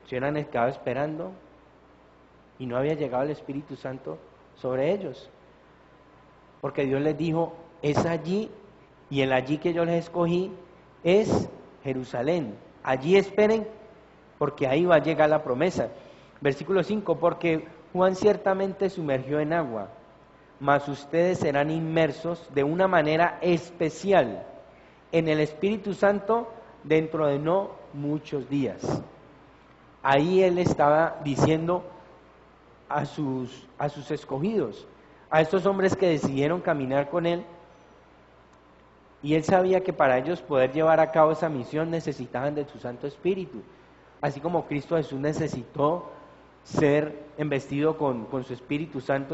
Se hubieran quedado esperando y no había llegado el Espíritu Santo sobre ellos. Porque Dios les dijo, es allí, y el allí que yo les escogí es Jerusalén. Allí esperen, porque ahí va a llegar la promesa. Versículo 5, porque Juan ciertamente sumergió en agua, mas ustedes serán inmersos de una manera especial en el Espíritu Santo dentro de no muchos días. Ahí Él estaba diciendo a sus escogidos, a estos hombres que decidieron caminar con Él, y Él sabía que para ellos poder llevar a cabo esa misión necesitaban de su Santo Espíritu, así como Cristo Jesús necesitó ser embestido con su Espíritu Santo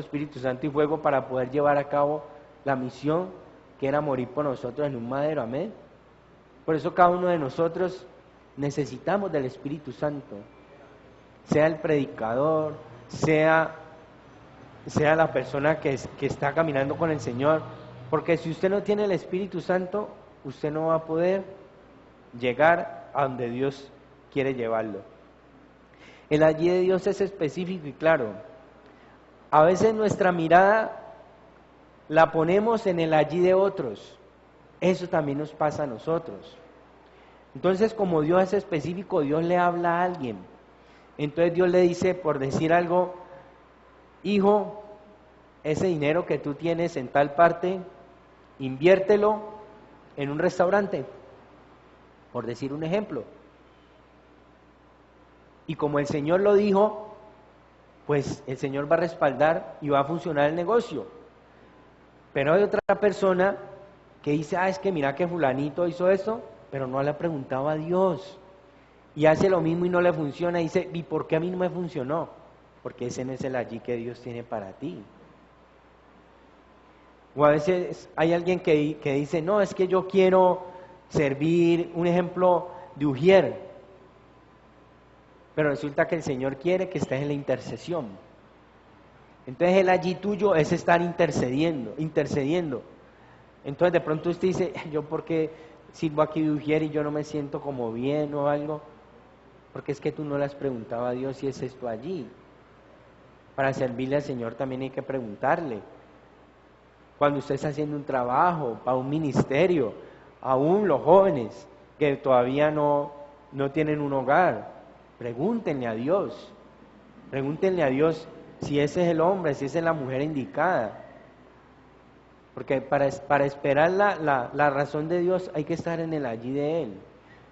y fuego para poder llevar a cabo la misión que era morir por nosotros en un madero, amén. Por eso cada uno de nosotros necesitamos del Espíritu Santo, sea el predicador, sea la persona que está caminando con el Señor, porque si usted no tiene el Espíritu Santo, usted no va a poder llegar a donde Dios quiere llevarlo. El allí de Dios es específico y claro. A veces nuestra mirada la ponemos en el allí de otros, Eso también nos pasa a nosotros. Entonces, como Dios es específico, Dios le habla a alguien. Entonces Dios le dice, por decir algo, hijo, ese dinero que tú tienes en tal parte, inviértelo en un restaurante, por decir un ejemplo. Y como el Señor lo dijo, pues el Señor va a respaldar y va a funcionar el negocio. Pero hay otra persona que dice, es que mira que fulanito hizo eso, pero no le ha preguntado a Dios. Y hace lo mismo y no le funciona. Y dice, ¿y por qué a mí no me funcionó? Porque ese no es el allí que Dios tiene para ti. O a veces hay alguien que dice, no, es que yo quiero servir, un ejemplo de ujier. Pero resulta que el Señor quiere que estés en la intercesión. Entonces el allí tuyo es estar intercediendo. Entonces de pronto usted dice, yo por qué sirvo aquí de ujier y yo no me siento como bien o algo. Porque es que tú no le has preguntado a Dios si es esto allí. Para servirle al Señor también hay que preguntarle. Cuando usted está haciendo un trabajo, para un ministerio, aún los jóvenes que todavía no tienen un hogar, pregúntenle a Dios. Pregúntenle a Dios si ese es el hombre, si esa es la mujer indicada. Porque para esperar la razón de Dios hay que estar en el allí de Él.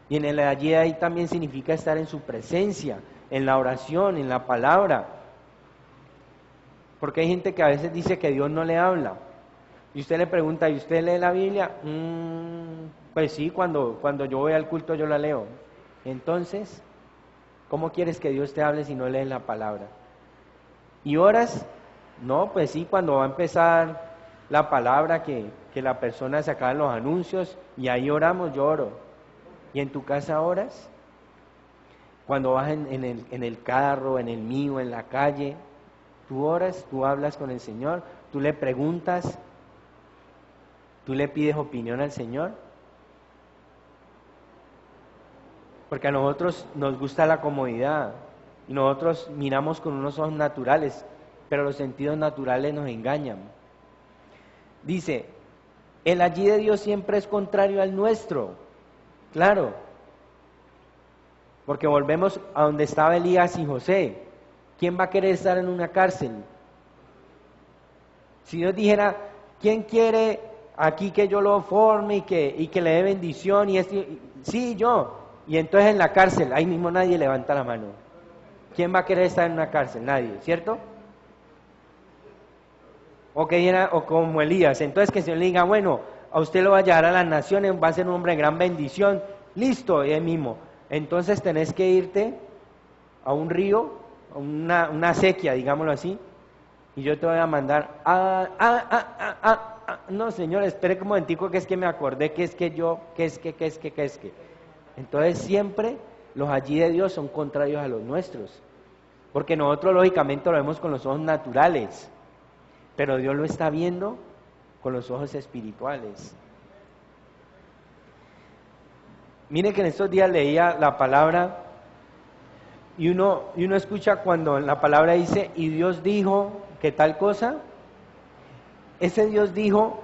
Y en el allí de ahí también significa estar en su presencia, en la oración, en la palabra. Porque hay gente que a veces dice que Dios no le habla. Y usted le pregunta, ¿y usted lee la Biblia? Pues sí, cuando yo voy al culto yo la leo. Entonces, ¿cómo quieres que Dios te hable si no lees la palabra? ¿Y oras? No, pues sí, cuando va a empezar la palabra que la persona saca los anuncios y ahí oramos, yo oro. ¿Y en tu casa oras? Cuando vas en el carro, en el mío, en la calle, tú oras, tú hablas con el Señor, tú le preguntas, tú le pides opinión al Señor. Porque a nosotros nos gusta la comodidad y nosotros miramos con unos ojos naturales, pero los sentidos naturales nos engañan. Dice, el allí de Dios siempre es contrario al nuestro. Claro, porque volvemos a donde estaba Elías y José. ¿Quién va a querer estar en una cárcel? Si Dios dijera, ¿quién quiere aquí que yo lo forme y que le dé bendición? Sí, yo. Y entonces en la cárcel, ahí mismo nadie levanta la mano. ¿Quién va a querer estar en una cárcel? Nadie, ¿cierto? O como Elías, entonces que el Señor le diga, bueno, a usted lo va a llevar a las naciones, va a ser un hombre de gran bendición, listo, y ahí mismo. Entonces tenés que irte a un río, a una sequía, digámoslo así, y yo te voy a mandar no, Señor, espere un momentico, que es que me acordé que es que yo, que es que. Entonces siempre los allí de Dios son contrarios a los nuestros, porque nosotros lógicamente lo vemos con los ojos naturales, pero Dios lo está viendo con los ojos espirituales. Mire que en estos días leía la palabra y uno escucha cuando la palabra dice, y Dios dijo que tal cosa, ese Dios dijo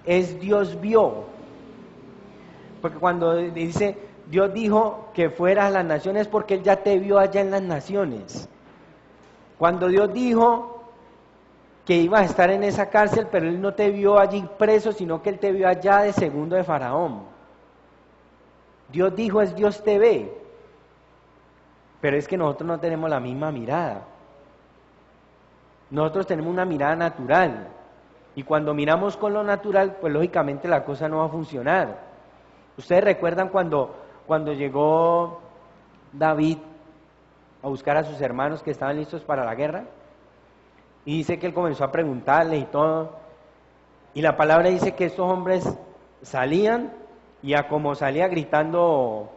es Dios vio. Porque cuando dice Dios dijo que fueras a las naciones, porque Él ya te vio allá en las naciones. Cuando Dios dijo que ibas a estar en esa cárcel, pero Él no te vio allí preso, sino que Él te vio allá de segundo de Faraón. Dios dijo es Dios te ve. Pero es que nosotros no tenemos la misma mirada. Nosotros tenemos una mirada natural. Y cuando miramos con lo natural, pues lógicamente la cosa no va a funcionar. ¿Ustedes recuerdan cuando llegó David a buscar a sus hermanos que estaban listos para la guerra? Y dice que él comenzó a preguntarles y todo. Y la palabra dice que estos hombres salían y a como salía gritando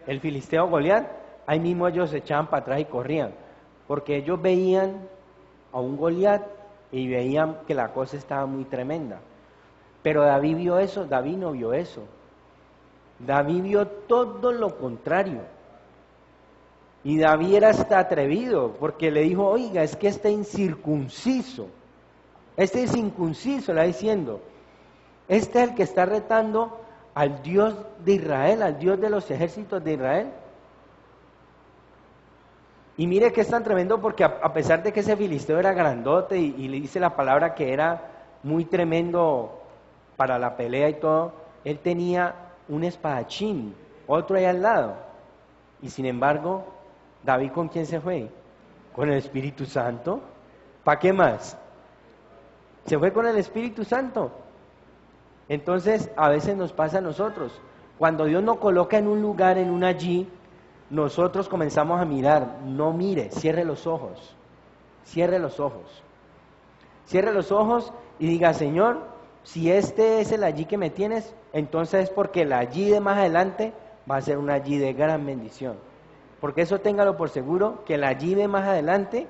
el filisteo Goliat, ahí mismo ellos se echaban para atrás y corrían. Porque ellos veían a un Goliat y veían que la cosa estaba muy tremenda. Pero David vio eso, David no vio eso. David vio todo lo contrario. Y David era hasta atrevido, porque le dijo, oiga, es que este incircunciso, este es incircunciso, le está diciendo. Este es el que está retando al Dios de Israel, al Dios de los ejércitos de Israel. Y mire que es tan tremendo porque a pesar de que ese filisteo era grandote y le dice la palabra que era muy tremendo para la pelea y todo, él tenía un espadachín, otro ahí al lado. Y sin embargo, David, ¿con quién se fue? Con el Espíritu Santo. ¿Para qué más? Se fue con el Espíritu Santo. Entonces, a veces nos pasa a nosotros. Cuando Dios nos coloca en un lugar, en un allí, nosotros comenzamos a mirar. No mire, cierre los ojos. Cierre los ojos. Cierre los ojos y diga, Señor, si este es el allí que me tienes, entonces es porque el allí de más adelante va a ser un allí de gran bendición. Porque eso téngalo por seguro, que el allí de más adelante,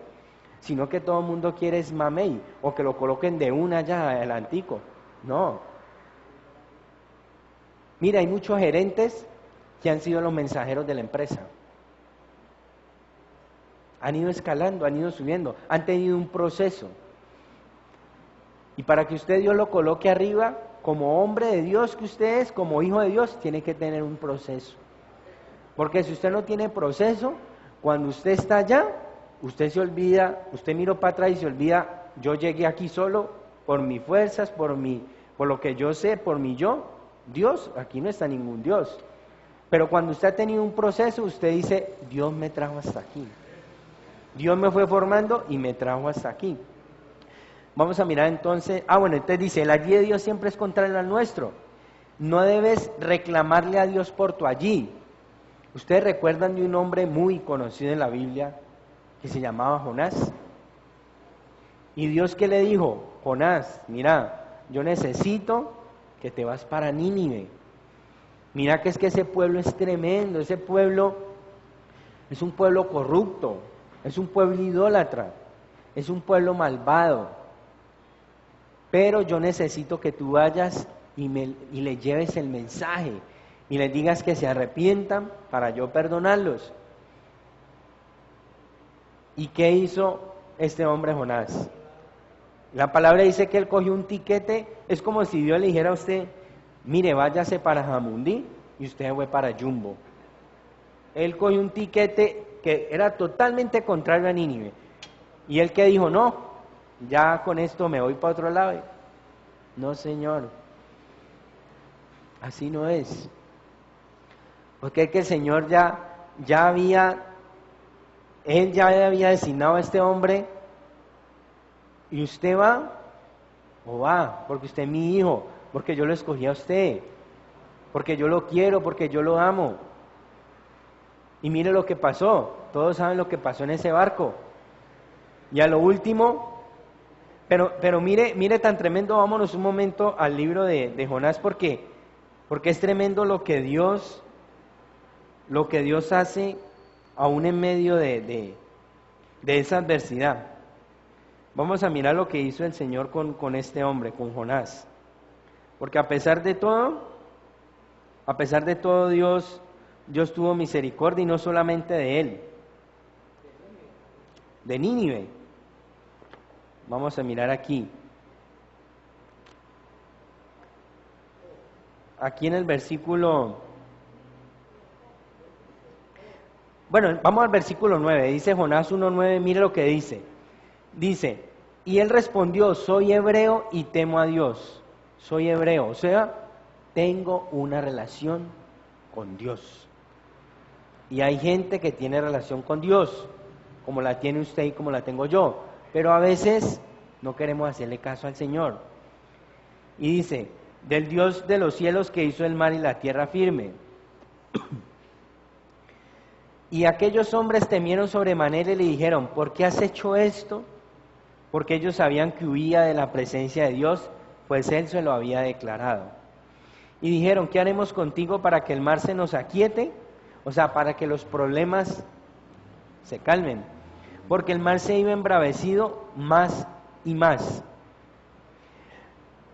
sino que todo el mundo quiere es mamey, o que lo coloquen de una allá adelantico. No. Mira, hay muchos gerentes que han sido los mensajeros de la empresa. Han ido escalando, han ido subiendo, han tenido un proceso. Y para que usted Dios lo coloque arriba, como hombre de Dios que usted es, como hijo de Dios, tiene que tener un proceso. Porque si usted no tiene proceso, cuando usted está allá, usted se olvida, usted miró para atrás y se olvida, yo llegué aquí solo por mis fuerzas, por lo que yo sé, por mi yo. Dios, aquí no está ningún Dios. Pero cuando usted ha tenido un proceso, usted dice, Dios me trajo hasta aquí. Dios me fue formando y me trajo hasta aquí. Vamos a mirar entonces, entonces dice, el allí de Dios siempre es contrario al nuestro. No debes reclamarle a Dios por tu allí. Ustedes recuerdan de un hombre muy conocido en la Biblia que se llamaba Jonás. Y Dios, ¿qué le dijo? Jonás, mira, yo necesito que te vas para Nínive. Mira que es que ese pueblo es tremendo, ese pueblo es un pueblo corrupto, es un pueblo idólatra, es un pueblo malvado. Pero yo necesito que tú vayas y le lleves el mensaje y les digas que se arrepientan para yo perdonarlos. ¿Y qué hizo este hombre Jonás? La palabra dice que él cogió un tiquete, es como si Dios le dijera a usted, mire, váyase para Jamundí y usted fue para Jumbo. Él cogió un tiquete que era totalmente contrario a Nínive. Y él que dijo, no, ya con esto me voy para otro lado. No, Señor, así no es. Porque es que el Señor él ya había designado a este hombre. ¿Y usted va? ¿O va? Porque usted es mi hijo, porque yo lo escogí a usted, porque yo lo quiero, porque yo lo amo. Y mire lo que pasó, todos saben lo que pasó en ese barco. Y a lo último, pero mire tan tremendo, vámonos un momento al libro de Jonás, porque es tremendo lo que Dios hace aún en medio de esa adversidad. Vamos a mirar lo que hizo el Señor con este hombre, con Jonás. Porque a pesar de todo Dios tuvo misericordia y no solamente de él, de Nínive. Vamos a mirar aquí. Aquí en el versículo... Bueno, vamos al versículo 9. Dice Jonás 1:9, mire lo que dice. Dice, y él respondió, soy hebreo y temo a Dios. Soy hebreo, o sea, tengo una relación con Dios. Y hay gente que tiene relación con Dios, como la tiene usted y como la tengo yo. Pero a veces no queremos hacerle caso al Señor. Y dice, del Dios de los cielos que hizo el mar y la tierra firme. Y aquellos hombres temieron sobremanera y le dijeron, ¿por qué has hecho esto? Porque ellos sabían que huía de la presencia de Dios, pues Él se lo había declarado. Y dijeron, ¿qué haremos contigo para que el mar se nos aquiete? O sea, para que los problemas se calmen. Porque el mar se iba embravecido más y más.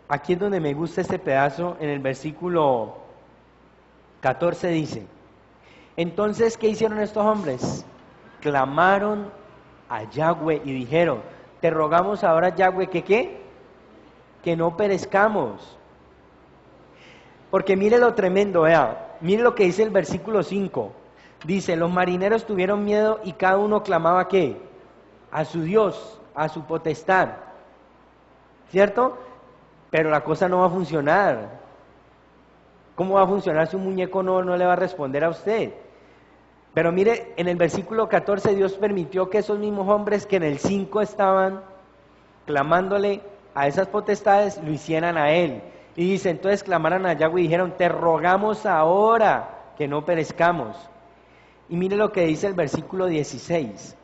Aquí es donde me gusta este pedazo, en el versículo 14 dice, entonces, ¿qué hicieron estos hombres? Clamaron a Yahweh y dijeron, te rogamos ahora, Yahweh, ¿que qué? Que no perezcamos. Porque mire lo tremendo, vea, mire lo que dice el versículo 5. Dice, los marineros tuvieron miedo y cada uno clamaba, ¿qué? A su Dios, a su potestad, ¿cierto? Pero la cosa no va a funcionar. ¿Cómo va a funcionar si un muñeco no le va a responder a usted? Pero mire, en el versículo 14 Dios permitió que esos mismos hombres que en el 5 estaban clamándole a esas potestades, lo hicieran a él. Y dice, entonces clamaran a Yahweh y dijeron, te rogamos ahora que no perezcamos. Y mire lo que dice el versículo 16.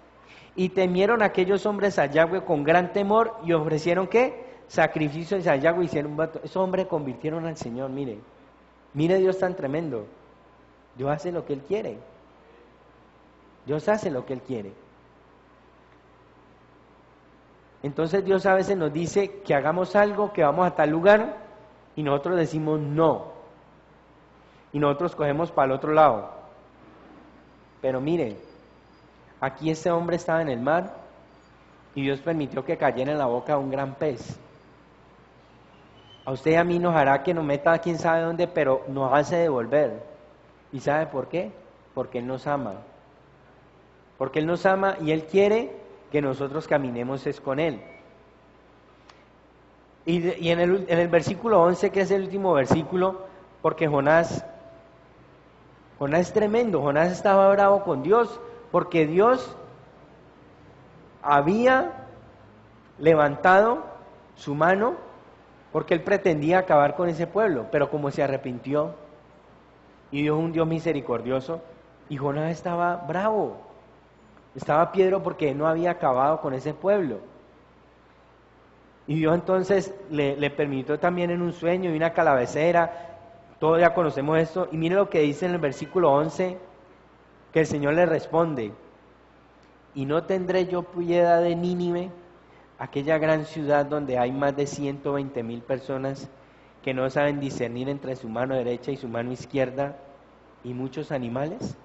Y temieron aquellos hombres a Yahweh con gran temor y ofrecieron, ¿qué? Sacrificios a Yahweh, hicieron un voto. Esos hombres convirtieron al Señor, mire. Mire Dios tan tremendo. Dios hace lo que Él quiere. Dios hace lo que Él quiere. Entonces Dios a veces nos dice que hagamos algo, que vamos a tal lugar, y nosotros decimos no. Y nosotros cogemos para el otro lado. Pero mire, aquí este hombre estaba en el mar, y Dios permitió que cayera en la boca de un gran pez. A usted y a mí nos hará que nos meta a quién sabe dónde, pero nos hace devolver. ¿Y sabe por qué? Porque Él nos ama. Porque Él nos ama y Él quiere que nosotros caminemos es con Él. Y en el versículo 11, que es el último versículo, porque Jonás es tremendo, Jonás estaba bravo con Dios, porque Dios había levantado su mano, porque Él pretendía acabar con ese pueblo, pero como se arrepintió, y Dios es un Dios misericordioso, y Jonás estaba bravo, estaba piedro porque no había acabado con ese pueblo. Y Dios entonces le permitió también en un sueño y una calavecera, todos ya conocemos esto, y mire lo que dice en el versículo 11, que el Señor le responde, y no tendré yo piedad de Nínive, aquella gran ciudad donde hay más de 120,000 personas que no saben discernir entre su mano derecha y su mano izquierda y muchos animales.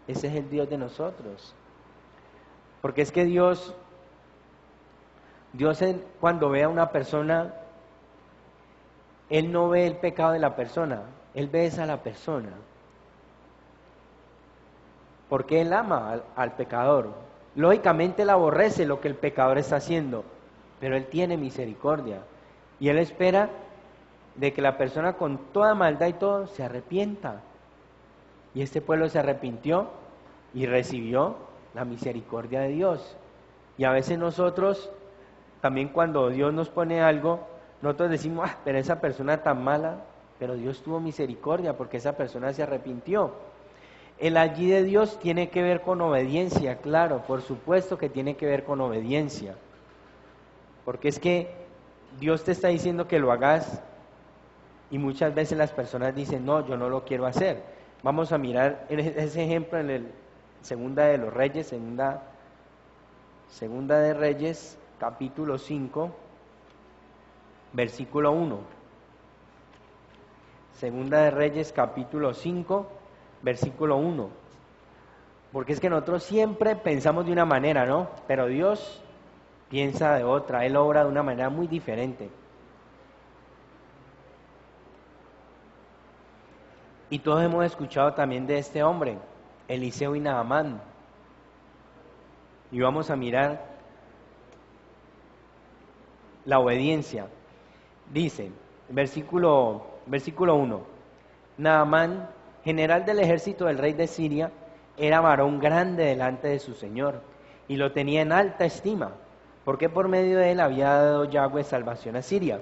Ese es el Dios de nosotros. Porque es que Dios cuando ve a una persona, Él no ve el pecado de la persona, Él ve a la persona. Porque Él ama al pecador. Lógicamente Él aborrece lo que el pecador está haciendo, pero Él tiene misericordia. Y Él espera de que la persona con toda maldad y todo se arrepienta. Y este pueblo se arrepintió y recibió la misericordia de Dios. Y a veces nosotros, también cuando Dios nos pone algo, nosotros decimos, pero esa persona tan mala, pero Dios tuvo misericordia porque esa persona se arrepintió. El allí de Dios tiene que ver con obediencia, claro, por supuesto que tiene que ver con obediencia. Porque es que Dios te está diciendo que lo hagas y muchas veces las personas dicen, no, yo no lo quiero hacer. Vamos a mirar ese ejemplo en el Segunda de los Reyes, Segunda de Reyes, capítulo 5, versículo 1. Segunda de Reyes, capítulo 5, versículo 1. Porque es que nosotros siempre pensamos de una manera, ¿no? Pero Dios piensa de otra, Él obra de una manera muy diferente. Y todos hemos escuchado también de este hombre, Eliseo y Naamán. Y vamos a mirar la obediencia. Dice, versículo 1, Naamán, general del ejército del rey de Siria, era varón grande delante de su señor, y lo tenía en alta estima, porque por medio de él había dado Yahweh salvación a Siria.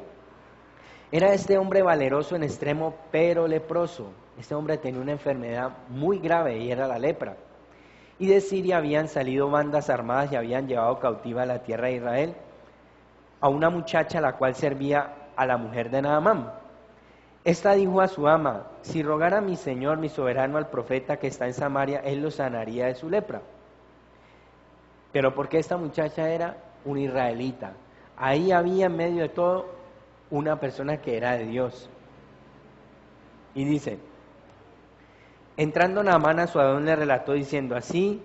Era este hombre valeroso en extremo, pero leproso. Este hombre tenía una enfermedad muy grave y era la lepra. Y de Siria habían salido bandas armadas y habían llevado cautiva a la tierra de Israel a una muchacha la cual servía a la mujer de Naamán. Esta dijo a su ama, si rogara mi señor, mi soberano, al profeta que está en Samaria, él lo sanaría de su lepra. Pero porque esta muchacha era una israelita, ahí había en medio de todo una persona que era de Dios. Y dice, entrando Naamán a su adón le relató diciendo, así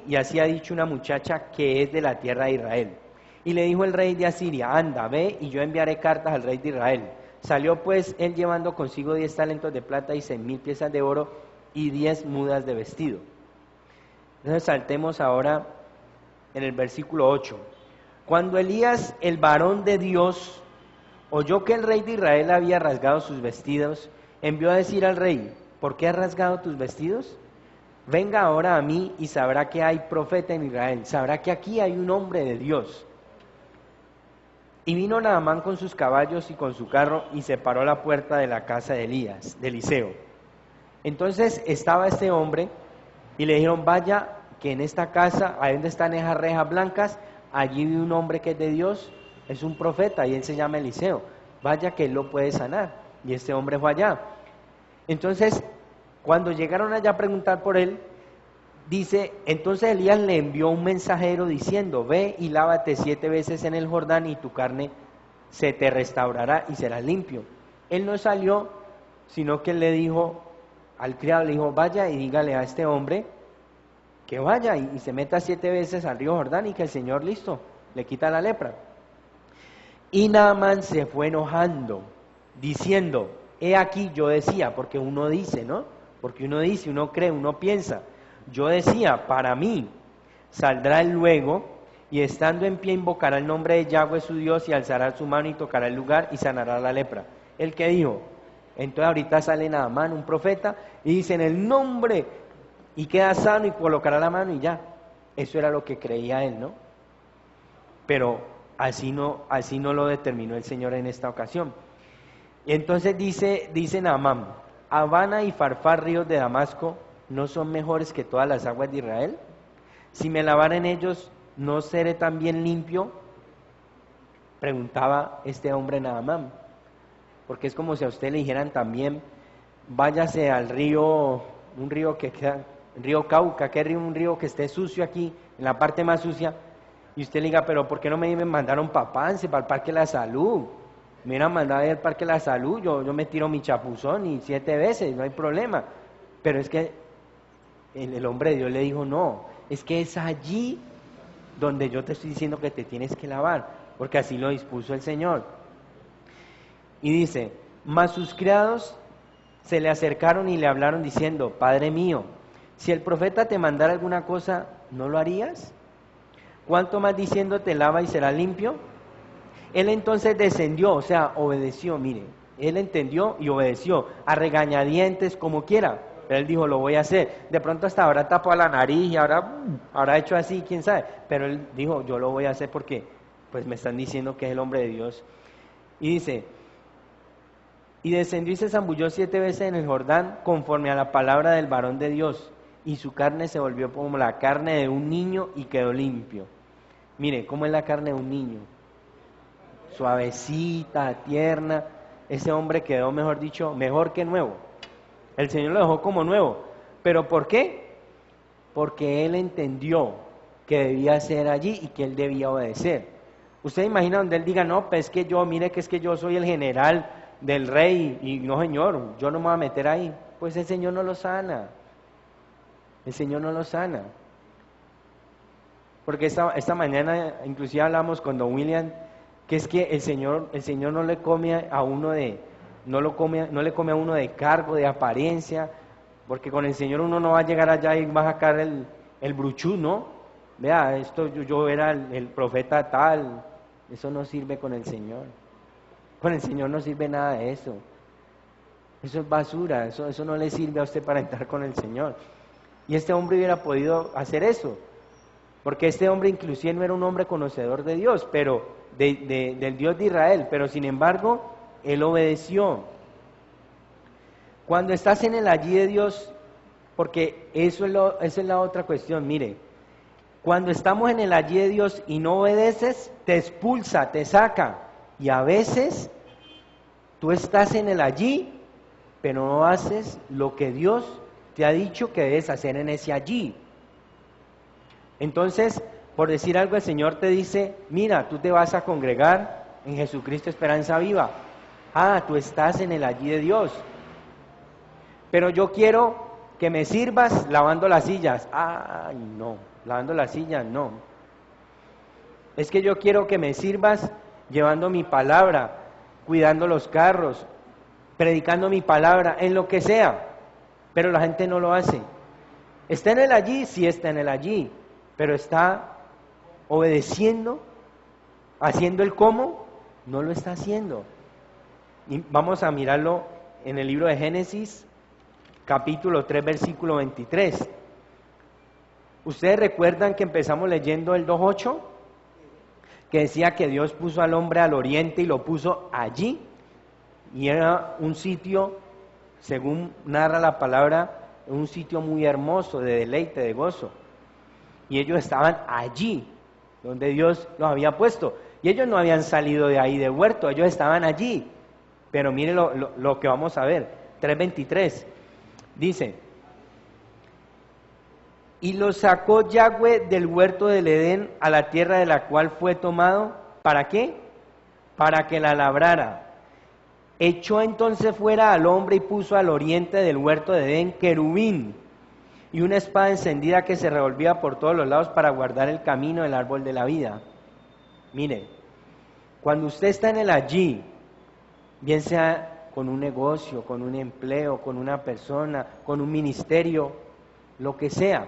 y así ha dicho una muchacha que es de la tierra de Israel. Y le dijo el rey de Asiria, anda, ve y yo enviaré cartas al rey de Israel. Salió pues él llevando consigo 10 talentos de plata y 6,000 piezas de oro y 10 mudas de vestido. Entonces saltemos ahora en el versículo 8. Cuando Elías, el varón de Dios, oyó que el rey de Israel había rasgado sus vestidos, envió a decir al rey: ¿por qué has rasgado tus vestidos? Venga ahora a mí y sabrá que hay profeta en Israel, sabrá que aquí hay un hombre de Dios. Y vino Naamán con sus caballos y con su carro y se paró a la puerta de la casa de Elías, de Eliseo. Entonces estaba este hombre y le dijeron: vaya, que en esta casa, ahí donde están esas rejas blancas, allí vive un hombre que es de Dios, es un profeta y él se llama Eliseo. Vaya que él lo puede sanar. Y este hombre fue allá. Entonces, cuando llegaron allá a preguntar por él, dice, entonces Elías le envió un mensajero diciendo: ve y lávate 7 veces en el Jordán y tu carne se te restaurará y serás limpio. Él no salió, sino que él le dijo al criado, le dijo: vaya y dígale a este hombre que vaya y se meta 7 veces al río Jordán y que el Señor, listo, le quita la lepra. Y Naamán se fue enojando, diciendo: he aquí yo decía, porque uno dice, ¿no? Porque uno dice, uno cree, uno piensa. Yo decía, para mí, saldrá él luego, y estando en pie invocará el nombre de Yahweh su Dios, y alzará su mano y tocará el lugar, y sanará la lepra. ¿El que dijo? Entonces ahorita sale Naamán, un profeta, y dice en el nombre, y queda sano, y colocará la mano, y ya. Eso era lo que creía él, ¿no? Pero así no lo determinó el Señor en esta ocasión. Y entonces dice Naamán: Habana y Farfar, ríos de Damasco, ¿no son mejores que todas las aguas de Israel? Si me lavara en ellos, ¿no seré también limpio? Preguntaba este hombre Naamán. Porque es como si a usted le dijeran también: váyase al río, un río que queda, el río Cauca, que es un río que esté sucio aquí, en la parte más sucia, y usted le diga: pero ¿por qué no me mandaron para Pance, para el Parque de la Salud? Me hubieran mandado al Parque de la Salud, yo me tiro mi chapuzón y 7 veces, no hay problema. Pero es que el hombre de Dios le dijo: no, es que es allí donde yo te estoy diciendo que te tienes que lavar, porque así lo dispuso el Señor. Y dice: mas sus criados se le acercaron y le hablaron diciendo: Padre mío, si el profeta te mandara alguna cosa, ¿no lo harías? ¿Cuánto más diciéndote: lava y será limpio? Él entonces descendió, o sea, obedeció, mire, él entendió y obedeció, a regañadientes, como quiera, pero él dijo: lo voy a hacer. De pronto hasta ahora tapó la nariz y ahora hecho así, quién sabe, pero él dijo: yo lo voy a hacer porque pues me están diciendo que es el hombre de Dios. Y dice: y descendió y se zambulló 7 veces en el Jordán, conforme a la palabra del varón de Dios, y su carne se volvió como la carne de un niño y quedó limpio. Mire, ¿cómo es la carne de un niño? Suavecita, tierna. Ese hombre quedó, mejor dicho, mejor que nuevo. El Señor lo dejó como nuevo. ¿Pero por qué? Porque él entendió que debía ser allí y que él debía obedecer. Usted imagina donde él diga: no, pues es que yo, mire que es que yo soy el general del rey, y no, señor, yo no me voy a meter ahí. Pues el Señor no lo sana. El Señor no lo sana. Porque esta mañana inclusive hablamos con don William, que es que el Señor no le come a uno no le come a uno de cargo, de apariencia, porque con el Señor uno no va a llegar allá y va a sacar el bruchú, ¿no? Vea, yo era el profeta tal. Eso no sirve con el Señor. Con el Señor no sirve nada de eso. Eso es basura, eso no le sirve a usted para entrar con el Señor. Y este hombre hubiera podido hacer eso, porque este hombre inclusive no era un hombre conocedor de Dios, pero del Dios de Israel, pero sin embargo, él obedeció. Cuando estás en el allí de Dios, porque esa es la otra cuestión, mire, cuando estamos en el allí de Dios y no obedeces, te expulsa, te saca, y a veces tú estás en el allí, pero no haces lo que Dios te ha dicho que debes hacer en ese allí. Entonces, por decir algo, el Señor te dice: mira, tú te vas a congregar en Jesucristo Esperanza Viva. Ah, tú estás en el allí de Dios. Pero yo quiero que me sirvas lavando las sillas. Ay, no, lavando las sillas no. Es que yo quiero que me sirvas llevando mi palabra. cuidando los carros, predicando mi palabra, en lo que sea, pero la gente no lo hace. ¿Está en el allí? Sí está en el allí, pero está obedeciendo, haciendo el cómo, no lo está haciendo. Y vamos a mirarlo en el libro de Génesis, capítulo 3, versículo 23. ¿Ustedes recuerdan que empezamos leyendo el 2:8? Que decía que Dios puso al hombre al oriente y lo puso allí. Y era un sitio, según narra la palabra, un sitio muy hermoso, de deleite, de gozo. Y ellos estaban allí, donde Dios los había puesto. Y ellos no habían salido de ahí de huerto, ellos estaban allí. Pero mire lo que vamos a ver, 3:23, dice: y lo sacó Yahweh del huerto del Edén a la tierra de la cual fue tomado, ¿para qué? Para que la labrara. Echó entonces fuera al hombre y puso al oriente del huerto de Edén querubín y una espada encendida que se revolvía por todos los lados para guardar el camino del árbol de la vida. Mire, cuando usted está en el allí, bien sea con un negocio, con un empleo, con una persona, con un ministerio, lo que sea,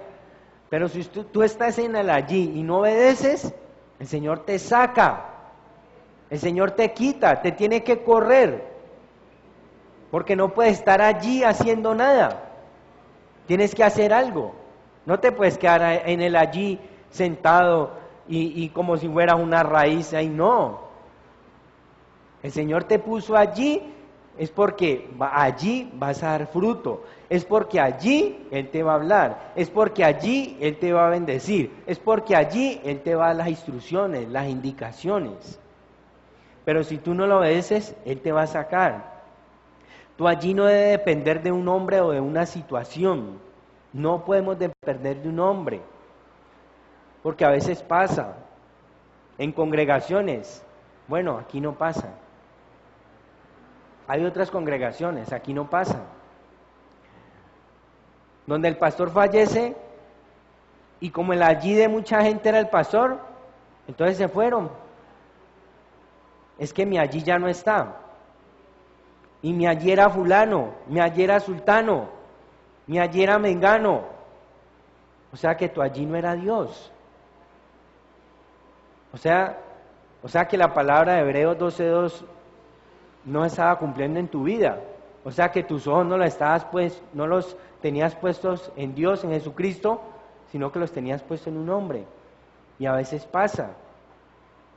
pero si tú estás en el allí y no obedeces, el Señor te saca, el Señor te quita, te tiene que correr, porque no puedes estar allí haciendo nada. Tienes que hacer algo. No te puedes quedar en el allí sentado y como si fueras una raíz ahí, no. El Señor te puso allí, es porque allí vas a dar fruto, es porque allí Él te va a hablar, es porque allí Él te va a bendecir, es porque allí Él te va a dar las instrucciones, las indicaciones. Pero si tú no lo obedeces, Él te va a sacar. Tú allí no debe depender de un hombre o de una situación. No podemos depender de un hombre. Porque a veces pasa. En congregaciones. Bueno, aquí no pasa. Hay otras congregaciones, aquí no pasa. Donde el pastor fallece y como el allí de mucha gente era el pastor, entonces se fueron. Es que mi allí ya no está. Y mi allí era fulano, mi allí era sultano, mi allí era mengano. O sea que tu allí no era Dios. O sea que la palabra de Hebreos 12:2 no estaba cumpliendo en tu vida. O sea que tus ojos no los tenías puestos en Dios, en Jesucristo, sino que los tenías puestos en un hombre. Y a veces pasa.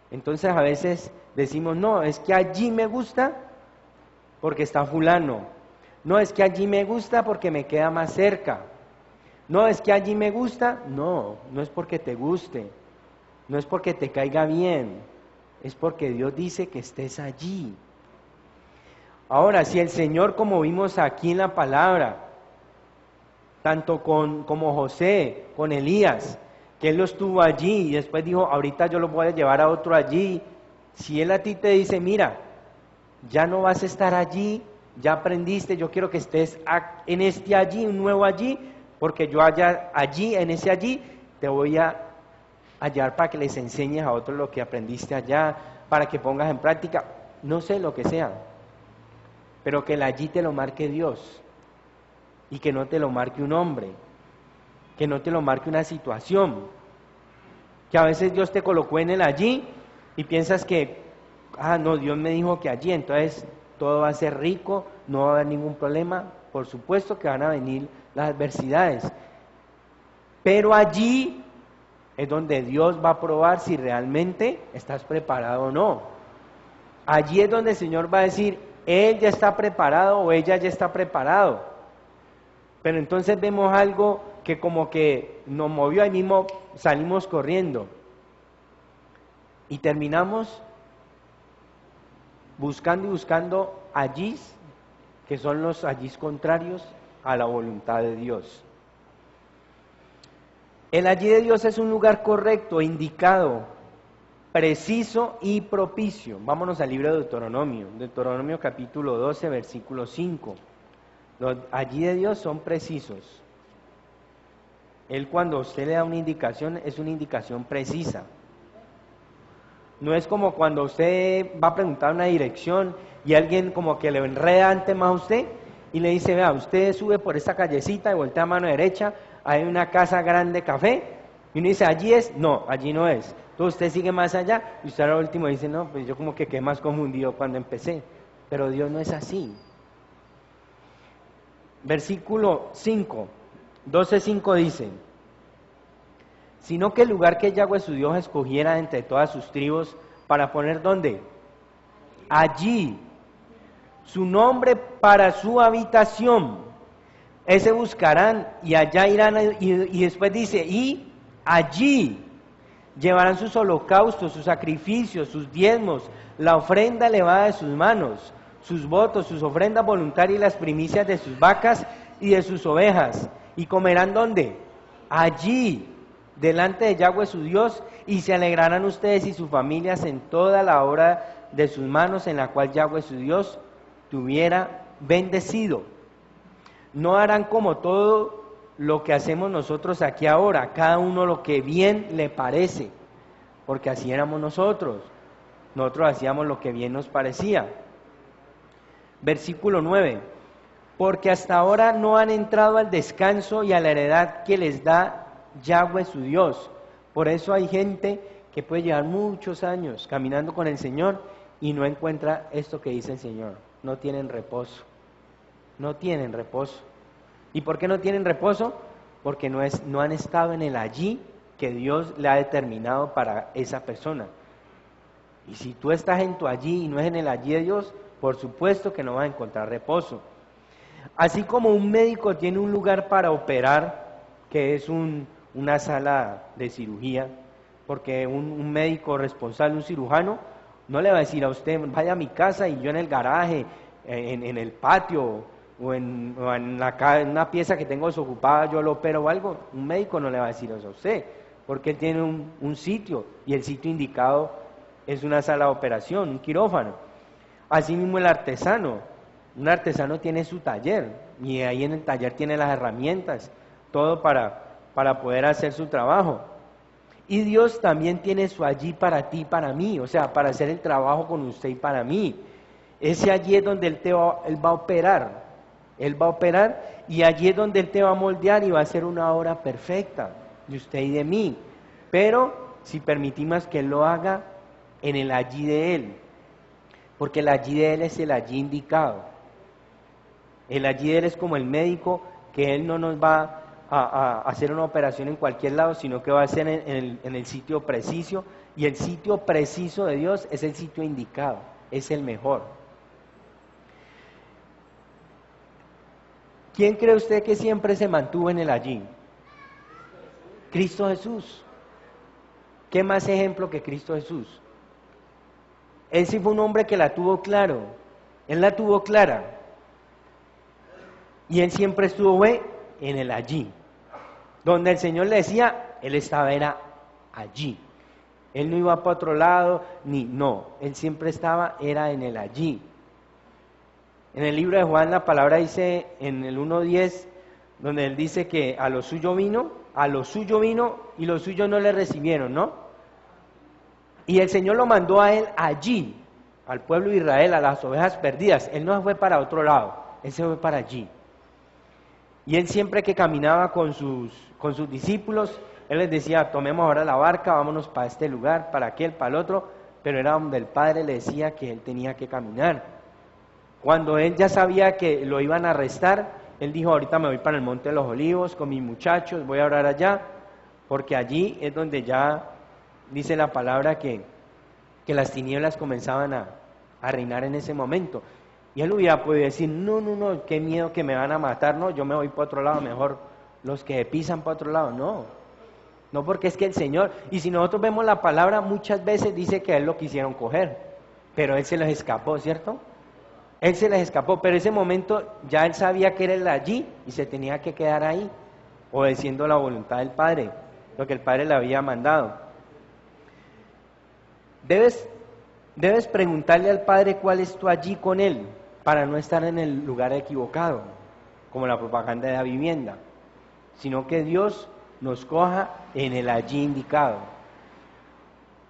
Entonces a veces decimos, no, es que allí me gusta porque está fulano. No, es que allí me gusta porque me queda más cerca. No, es que allí me gusta. No es porque te guste. No es porque te caiga bien. Es porque Dios dice que estés allí. Ahora, si el Señor, como vimos aquí en la palabra, tanto como José, con Elías, que Él lo estuvo allí y después dijo, ahorita yo lo voy a llevar a otro allí. Si Él a ti te dice, mira, ya no vas a estar allí, ya aprendiste, yo quiero que estés en este allí, un nuevo allí, porque yo allí, en ese allí, te voy a hallar para que les enseñes a otros lo que aprendiste allá, para que pongas en práctica, no sé lo que sea, pero que el allí te lo marque Dios, y que no te lo marque un hombre, que no te lo marque una situación, que a veces Dios te colocó en el allí, y piensas que no, Dios me dijo que allí, entonces todo va a ser rico, no va a haber ningún problema. Por supuesto que van a venir las adversidades, pero allí es donde Dios va a probar si realmente estás preparado o no. Allí es donde el Señor va a decir, Él ya está preparado o ella ya está preparado. Pero entonces vemos algo que como que nos movió, ahí mismo salimos corriendo y terminamos buscando allí, que son los allí contrarios a la voluntad de Dios. El allí de Dios es un lugar correcto, indicado, preciso y propicio. Vámonos al libro de Deuteronomio capítulo 12, versículo 5. Los allí de Dios son precisos. Él cuando usted le da una indicación, es una indicación precisa. No es como cuando usted va a preguntar una dirección y alguien como que le enreda antes más a usted y le dice, vea, usted sube por esta callecita y voltea a mano derecha, hay una casa grande café, y uno dice, ¿allí es? No, allí no es. Entonces usted sigue más allá y usted al último dice, no, pues yo como que quedé más confundido cuando empecé. Pero Dios no es así. Versículo 5, 12:5 dice, sino que el lugar que Yahweh su Dios escogiera entre todas sus tribus para poner ¿dónde? Allí su nombre para su habitación, ese buscarán y allá irán, y después dice, y allí llevarán sus holocaustos, sus sacrificios, sus diezmos, la ofrenda elevada de sus manos, sus votos, sus ofrendas voluntarias y las primicias de sus vacas y de sus ovejas. ¿Y comerán dónde? Allí, delante de Yahweh su Dios, y se alegrarán ustedes y sus familias en toda la obra de sus manos, en la cual Yahweh su Dios tuviera bendecido. No harán como todo lo que hacemos nosotros aquí ahora, cada uno lo que bien le parece, porque así éramos nosotros hacíamos lo que bien nos parecía. Versículo 9, porque hasta ahora no han entrado al descanso y a la heredad que les da Yahweh su Dios. Por eso hay gente que puede llevar muchos años caminando con el Señor y no encuentra esto que dice el Señor. No tienen reposo. No tienen reposo. ¿Y por qué no tienen reposo? Porque no han estado en el allí que Dios le ha determinado para esa persona. Y si tú estás en tu allí y no es en el allí de Dios, por supuesto que no vas a encontrar reposo. Así como un médico tiene un lugar para operar, que es una sala de cirugía, porque un médico responsable, un cirujano, no le va a decir a usted, vaya a mi casa y yo en el garaje, en el patio, o en una pieza que tengo desocupada, yo lo opero o algo. Un médico no le va a decir eso a usted, porque él tiene un sitio, y el sitio indicado es una sala de operación, un quirófano. Así mismo el artesano, un artesano tiene su taller, y ahí en el taller tiene las herramientas, todo para poder hacer su trabajo. Y Dios también tiene su allí para ti y para mí, o sea, para hacer el trabajo con usted y para mí. Ese allí es donde Él va a operar. Él va a operar y allí es donde Él te va a moldear y va a hacer una obra perfecta de usted y de mí. Pero si permitimos que Él lo haga en el allí de Él, porque el allí de Él es el allí indicado. El allí de Él es como el médico, que Él no nos va a hacer una operación en cualquier lado, sino que va a ser en el sitio preciso, y el sitio preciso de Dios es el sitio indicado, es el mejor. ¿Quién cree usted que siempre se mantuvo en el allí? Cristo Jesús. ¿Qué más ejemplo que Cristo Jesús? Él sí fue un hombre que la tuvo claro, Él la tuvo clara, y Él siempre estuvo en el allí. Donde el Señor le decía, Él era allí. Él no iba para otro lado, no, Él siempre era en el allí. En el libro de Juan la palabra dice, en el 1:10, donde Él dice que a lo suyo vino y los suyos no le recibieron, ¿no? Y el Señor lo mandó a Él allí, al pueblo de Israel, a las ovejas perdidas. Él no fue para otro lado, Él se fue para allí. Y Él siempre que caminaba con sus discípulos, Él les decía, tomemos ahora la barca, vámonos para este lugar, para aquel, para el otro, pero era donde el Padre le decía que Él tenía que caminar. Cuando Él ya sabía que lo iban a arrestar, Él dijo, ahorita me voy para el Monte de los Olivos con mis muchachos, voy a orar allá, porque allí es donde ya dice la palabra que las tinieblas comenzaban a reinar en ese momento. Y Él hubiera podido decir, no, qué miedo que me van a matar, no, yo me voy para otro lado, mejor los que pisan para otro lado, no, porque es que el Señor, y si nosotros vemos la palabra, muchas veces dice que a Él lo quisieron coger, pero Él se les escapó, ¿cierto? Él se les escapó, pero ese momento ya Él sabía que era el allí y se tenía que quedar ahí, obedeciendo la voluntad del Padre, lo que el Padre le había mandado. Debes preguntarle al Padre cuál es tu allí con Él, para no estar en el lugar equivocado, como la propaganda de la vivienda, sino que Dios nos coja en el allí indicado.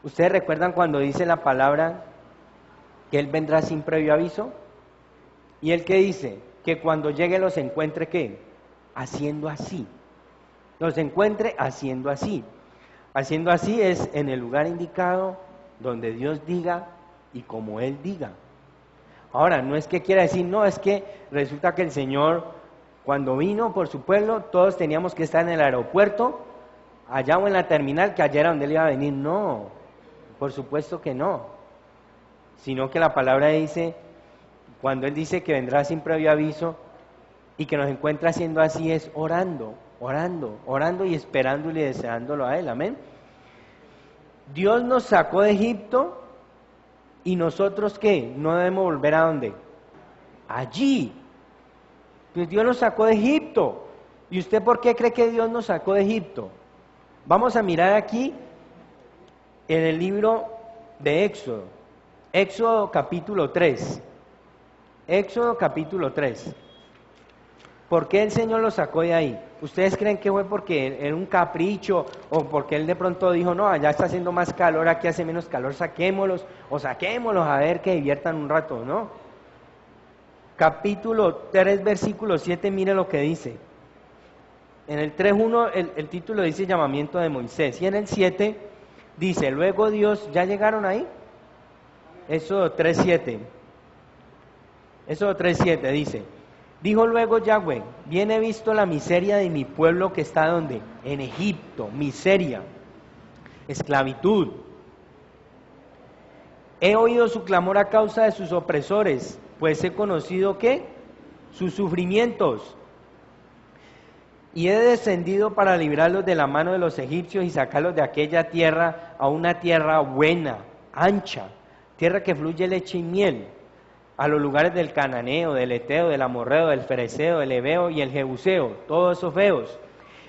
Ustedes recuerdan cuando dice la palabra que Él vendrá sin previo aviso. Y Él que dice que cuando llegue los encuentre, ¿qué? Haciendo así. Los encuentre haciendo así. Haciendo así es en el lugar indicado, donde Dios diga y como Él diga. Ahora, no es que quiera decir, no, es que resulta que el Señor, cuando vino por su pueblo, todos teníamos que estar en el aeropuerto, allá o en la terminal, que allá era donde Él iba a venir. No, por supuesto que no. Sino que la palabra dice, cuando Él dice que vendrá sin previo aviso y que nos encuentra haciendo así, es orando, orando, orando y esperándole y deseándolo a Él. Amén. Dios nos sacó de Egipto y nosotros, ¿qué? No debemos volver a ¿dónde? Allí. Pues Dios nos sacó de Egipto. ¿Y usted por qué cree que Dios nos sacó de Egipto? Vamos a mirar aquí en el libro de Éxodo. Éxodo capítulo 3. Éxodo capítulo 3. ¿Por qué el Señor lo sacó de ahí? ¿Ustedes creen que fue porque era un capricho o porque Él de pronto dijo, no, allá está haciendo más calor, aquí hace menos calor, saquémoslos o saquémoslos a ver que diviertan un rato? No. Capítulo 3, versículo 7, mire lo que dice. En el 3.1 el título dice llamamiento de Moisés y en el 7 dice, luego Dios, ¿ya llegaron ahí? Éxodo 3.7. Éxodo 3.7 dice, dijo luego Yahweh, bien he visto la miseria de mi pueblo que está ¿dónde? En Egipto, miseria, esclavitud. He oído su clamor a causa de sus opresores, pues he conocido ¿qué? Sus sufrimientos. Y he descendido para librarlos de la mano de los egipcios y sacarlos de aquella tierra a una tierra buena, ancha, tierra que fluye leche y miel, a los lugares del cananeo, del eteo, del amorreo, del fereceo, del heveo y el jebuseo, todos esos feos.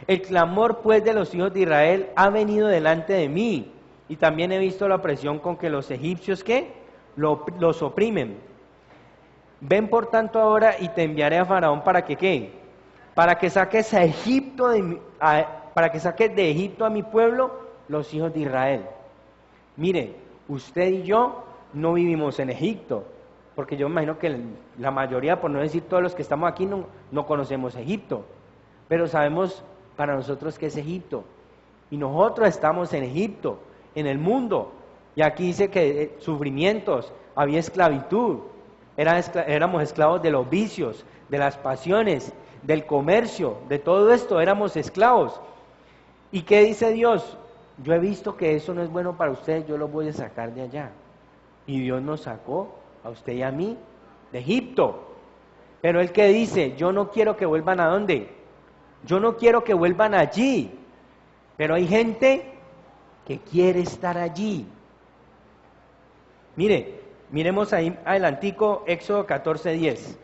El clamor pues de los hijos de Israel ha venido delante de mí, y también he visto la opresión con que los egipcios ¿qué? Los oprimen. Ven por tanto ahora y te enviaré a Faraón para que ¿qué? Para que saques a Egipto para que saques de Egipto a mi pueblo, los hijos de Israel. Mire, usted y yo no vivimos en Egipto, porque yo me imagino que la mayoría, por no decir todos los que estamos aquí, no conocemos Egipto, pero sabemos para nosotros que es Egipto, y nosotros estamos en Egipto, en el mundo, y aquí dice que sufrimientos, había esclavitud, éramos esclavos de los vicios, de las pasiones, del comercio, de todo esto, éramos esclavos. ¿Y qué dice Dios? Yo he visto que eso no es bueno para ustedes, yo los voy a sacar de allá. Y Dios nos sacó a usted y a mí de Egipto. Pero Él que dice, yo no quiero que vuelvan ¿a dónde? Yo no quiero que vuelvan allí. Pero hay gente que quiere estar allí. Miremos ahí adelantico, Éxodo 14:10.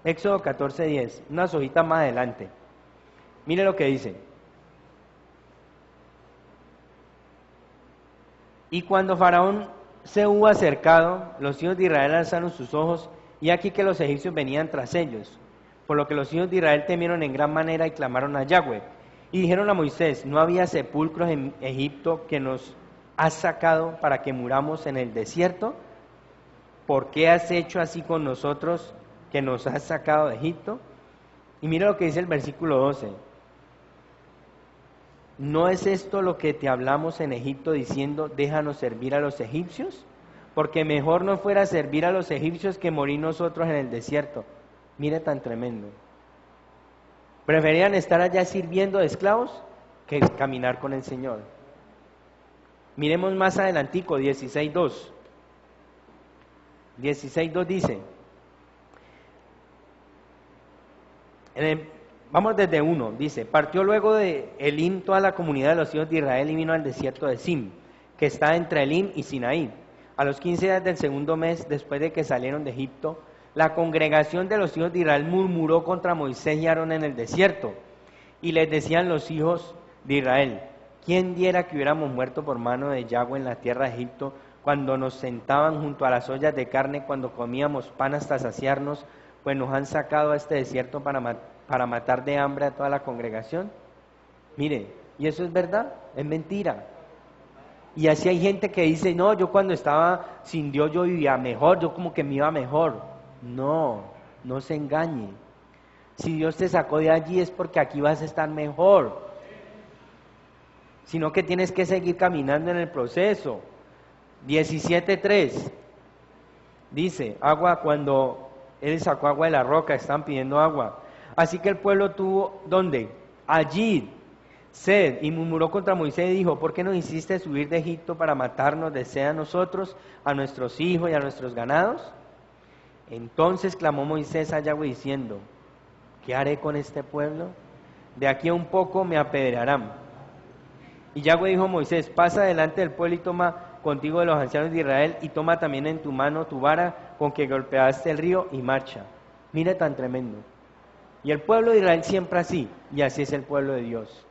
Éxodo 14:10, unas hojitas más adelante. Mire lo que dice. Y cuando Faraón se hubo acercado, los hijos de Israel alzaron sus ojos, y aquí que los egipcios venían tras ellos. Por lo que los hijos de Israel temieron en gran manera y clamaron a Yahweh. Y dijeron a Moisés, ¿no había sepulcros en Egipto que nos has sacado para que muramos en el desierto? ¿Por qué has hecho así con nosotros, que nos has sacado de Egipto? Y mira lo que dice el versículo 12. ¿No es esto lo que te hablamos en Egipto diciendo, déjanos servir a los egipcios? Porque mejor nos fuera servir a los egipcios que morir nosotros en el desierto. Mire tan tremendo. Preferían estar allá sirviendo de esclavos que caminar con el Señor. Miremos más adelantico, 16:2. 16:2 dice, vamos desde 1, dice, partió luego de Elim toda la comunidad de los hijos de Israel y vino al desierto de Sim, que está entre Elim y Sinaí. A los 15 días del segundo mes, después de que salieron de Egipto, la congregación de los hijos de Israel murmuró contra Moisés y Aarón en el desierto, y les decían los hijos de Israel, ¿quién diera que hubiéramos muerto por mano de Yahweh en la tierra de Egipto, cuando nos sentaban junto a las ollas de carne, cuando comíamos pan hasta saciarnos, pues nos han sacado a este desierto para matar de hambre a toda la congregación? Mire, ¿y eso es verdad? Es mentira. Y así hay gente que dice, no, yo cuando estaba sin Dios yo vivía mejor, yo como que me iba mejor. No, no se engañe. Si Dios te sacó de allí es porque aquí vas a estar mejor. Sino que tienes que seguir caminando en el proceso. 17:3 dice, agua, cuando él sacó agua de la roca, están pidiendo agua. Así que el pueblo tuvo, ¿dónde? Allí, sed, y murmuró contra Moisés y dijo, ¿por qué nos hiciste subir de Egipto para matarnos de sed a nosotros, a nuestros hijos y a nuestros ganados? Entonces clamó Moisés a Yahweh diciendo, ¿qué haré con este pueblo? De aquí a un poco me apedrearán. Y Yahweh dijo a Moisés, pasa delante del pueblo y toma contigo de los ancianos de Israel y toma también en tu mano tu vara con que golpeaste el río y marcha. Mire tan tremendo. Y el pueblo de Israel siempre así, y así es el pueblo de Dios.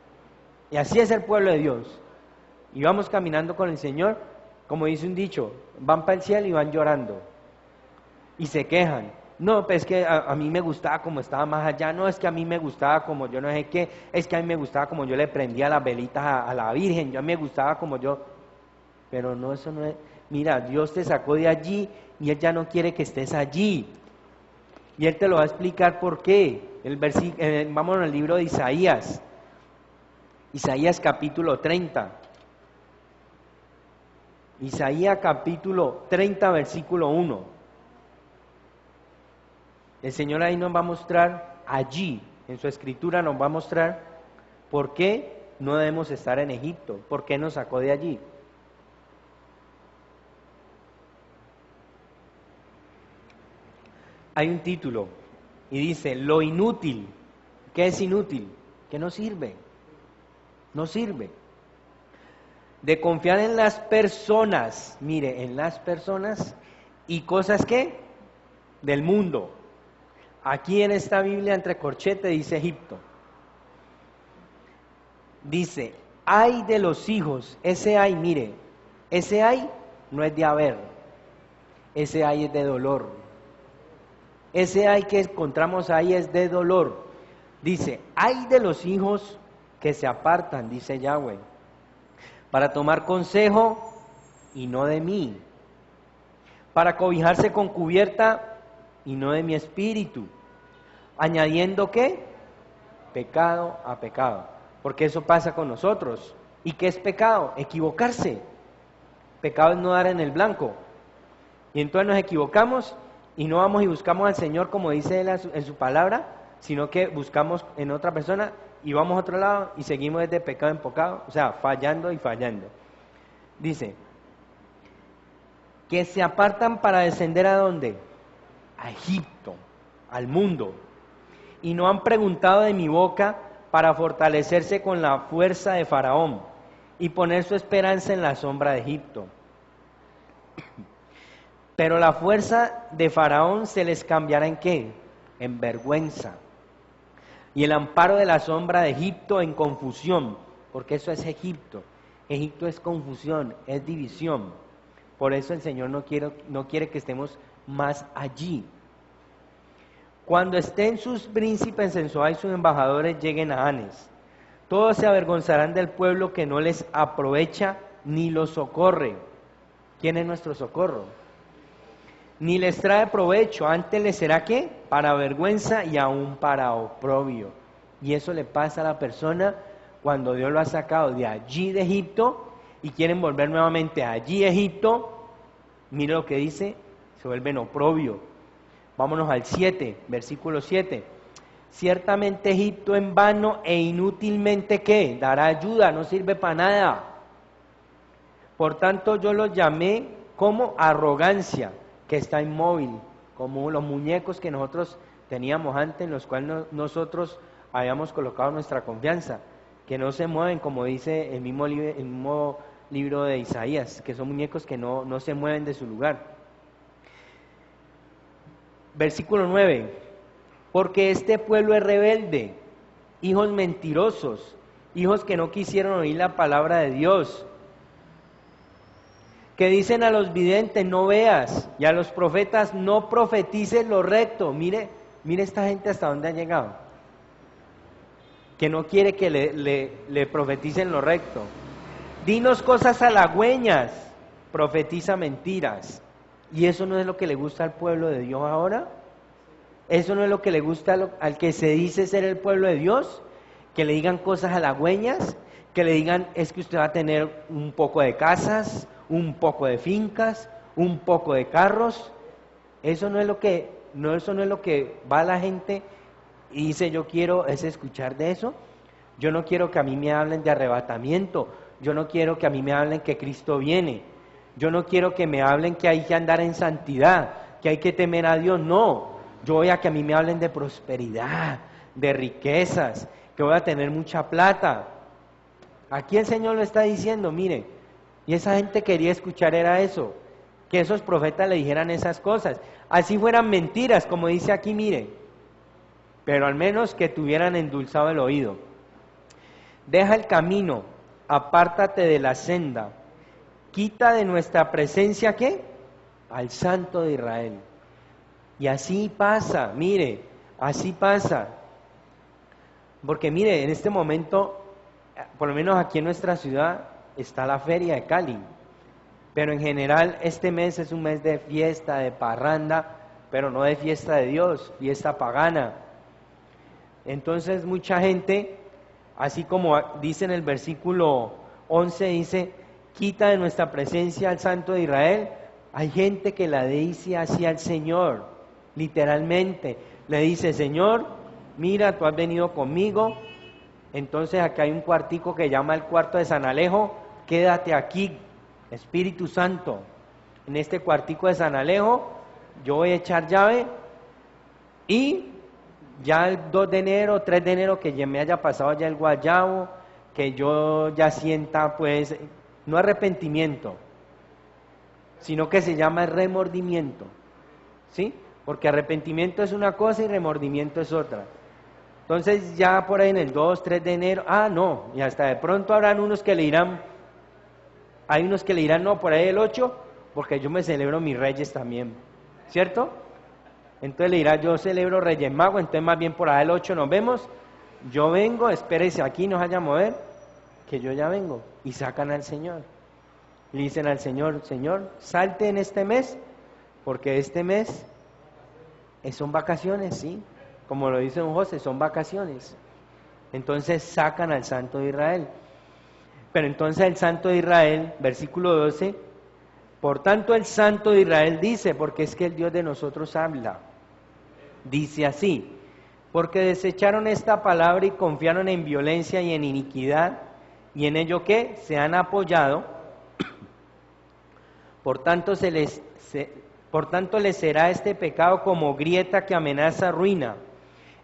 Y así es el pueblo de Dios. Y vamos caminando con el Señor, como dice un dicho, van para el cielo y van llorando. Y se quejan. No, pues es que a mí me gustaba como estaba más allá. No, es que a mí me gustaba como yo no sé qué. Es que a mí me gustaba como yo le prendía las velitas a la Virgen. Yo a mí me gustaba como yo. Pero no, eso no es. Mira, Dios te sacó de allí y Él ya no quiere que estés allí. Y Él te lo va a explicar por qué. Vamos al libro de Isaías. Isaías capítulo 30. Isaías capítulo 30, versículo 1. El Señor ahí nos va a mostrar, allí, en su escritura nos va a mostrar por qué no debemos estar en Egipto, por qué nos sacó de allí. Hay un título y dice, lo inútil. ¿Qué es inútil? Que no sirve, no sirve. De confiar en las personas, mire, en las personas y cosas que del mundo. Aquí en esta Biblia entre corchete dice Egipto. Dice, ay de los hijos, ese ay, mire, ese ay no es de haber, ese ay es de dolor. Ese ay que encontramos ahí es de dolor. Dice, ay de los hijos que se apartan, dice Yahweh, para tomar consejo y no de mí, para cobijarse con cubierta y no de mi espíritu, añadiendo ¿qué? Pecado a pecado, porque eso pasa con nosotros. ¿Y qué es pecado? Equivocarse. Pecado es no dar en el blanco, y entonces nos equivocamos y no vamos y buscamos al Señor como dice Él en su palabra, sino que buscamos en otra persona y vamos a otro lado y seguimos desde pecado en pecado, o sea, fallando y fallando. Dice, que se apartan para descender ¿a dónde? A Egipto, al mundo, y no han preguntado de mi boca para fortalecerse con la fuerza de Faraón y poner su esperanza en la sombra de Egipto. Pero la fuerza de Faraón se les cambiará ¿en qué? En vergüenza. Y el amparo de la sombra de Egipto en confusión, porque eso es Egipto. Egipto es confusión, es división. Por eso el Señor no quiere que estemos más allí. Cuando estén sus príncipes en Zoar y sus embajadores lleguen a Hanes, todos se avergonzarán del pueblo que no les aprovecha ni los socorre. ¿Quién es nuestro socorro? Ni les trae provecho, antes les será ¿qué? Para vergüenza y aún para oprobio. Y eso le pasa a la persona cuando Dios lo ha sacado de allí de Egipto y quieren volver nuevamente allí a Egipto. Mire lo que dice, se vuelven oprobio. Vámonos al 7, versículo 7. Ciertamente Egipto en vano e inútilmente ¿qué? Dará ayuda, no sirve para nada. Por tanto yo los llamé como arrogancia, que está inmóvil, como los muñecos que nosotros teníamos antes, en los cuales nosotros habíamos colocado nuestra confianza, que no se mueven, como dice el mismo libro de Isaías, que son muñecos que no se mueven de su lugar. Versículo 9, porque este pueblo es rebelde, hijos mentirosos, hijos que no quisieron oír la palabra de Dios, que dicen a los videntes no veas y a los profetas no profetices lo recto. Mire esta gente hasta dónde ha llegado, que no quiere que le profeticen lo recto. Dinos cosas halagüeñas, profetiza mentiras. ¿Y eso no es lo que le gusta al pueblo de Dios ahora? ¿Eso no es lo que le gusta al que se dice ser el pueblo de Dios? Que le digan cosas halagüeñas, que le digan es que usted va a tener un poco de casas, un poco de fincas, un poco de carros. Eso no es lo que, eso no es lo que va a la gente y dice yo quiero es escuchar de eso. Yo no quiero que a mí me hablen de arrebatamiento, yo no quiero que a mí me hablen que Cristo viene, yo no quiero que me hablen que hay que andar en santidad, que hay que temer a Dios, no. Yo voy a que a mí me hablen de prosperidad, de riquezas, que voy a tener mucha plata. Aquí el Señor lo está diciendo, mire, y esa gente quería escuchar era eso, que esos profetas le dijeran esas cosas, así fueran mentiras, como dice aquí, mire, pero al menos que tuvieran endulzado el oído. Deja el camino, apártate de la senda, quita de nuestra presencia, ¿qué? Al Santo de Israel. Y así pasa, mire, así pasa. Porque mire, en este momento, por lo menos aquí en nuestra ciudad, está la feria de Cali. Pero en general este mes es un mes de fiesta, de parranda, pero no de fiesta de Dios, fiesta pagana. Entonces mucha gente, así como dice en el versículo 11, dice, quita de nuestra presencia al Santo de Israel. Hay gente que la dice así al Señor, literalmente, le dice, Señor, mira, tú has venido conmigo, entonces acá hay un cuartico que llama el cuarto de San Alejo, quédate aquí, Espíritu Santo, en este cuartico de San Alejo, yo voy a echar llave y ya el 2 de enero, 3 de enero, que ya me haya pasado ya el guayabo, que yo ya sienta pues, no arrepentimiento, sino que se llama remordimiento, ¿sí? Porque arrepentimiento es una cosa y remordimiento es otra. Entonces ya por ahí en el 2, 3 de enero, no, y hasta de pronto habrán unos que le dirán, hay unos que le dirán, no, por ahí el 8, porque yo me celebro mis reyes también, ¿cierto? Entonces le dirá, yo celebro Reyes Magos, entonces más bien por ahí el 8 nos vemos, yo vengo, espérese aquí, no vaya a mover, que yo ya vengo, y sacan al Señor. Le dicen al Señor, Señor, salte en este mes, porque este mes son vacaciones, ¿sí? Como lo dice don José, son vacaciones. Entonces sacan al Santo de Israel. Pero entonces el Santo de Israel, versículo 12, por tanto el Santo de Israel dice, porque es que el Dios de nosotros habla, dice así, porque desecharon esta palabra y confiaron en violencia y en iniquidad, y en ello ¿qué? Se han apoyado, por tanto les será este pecado como grieta que amenaza ruina,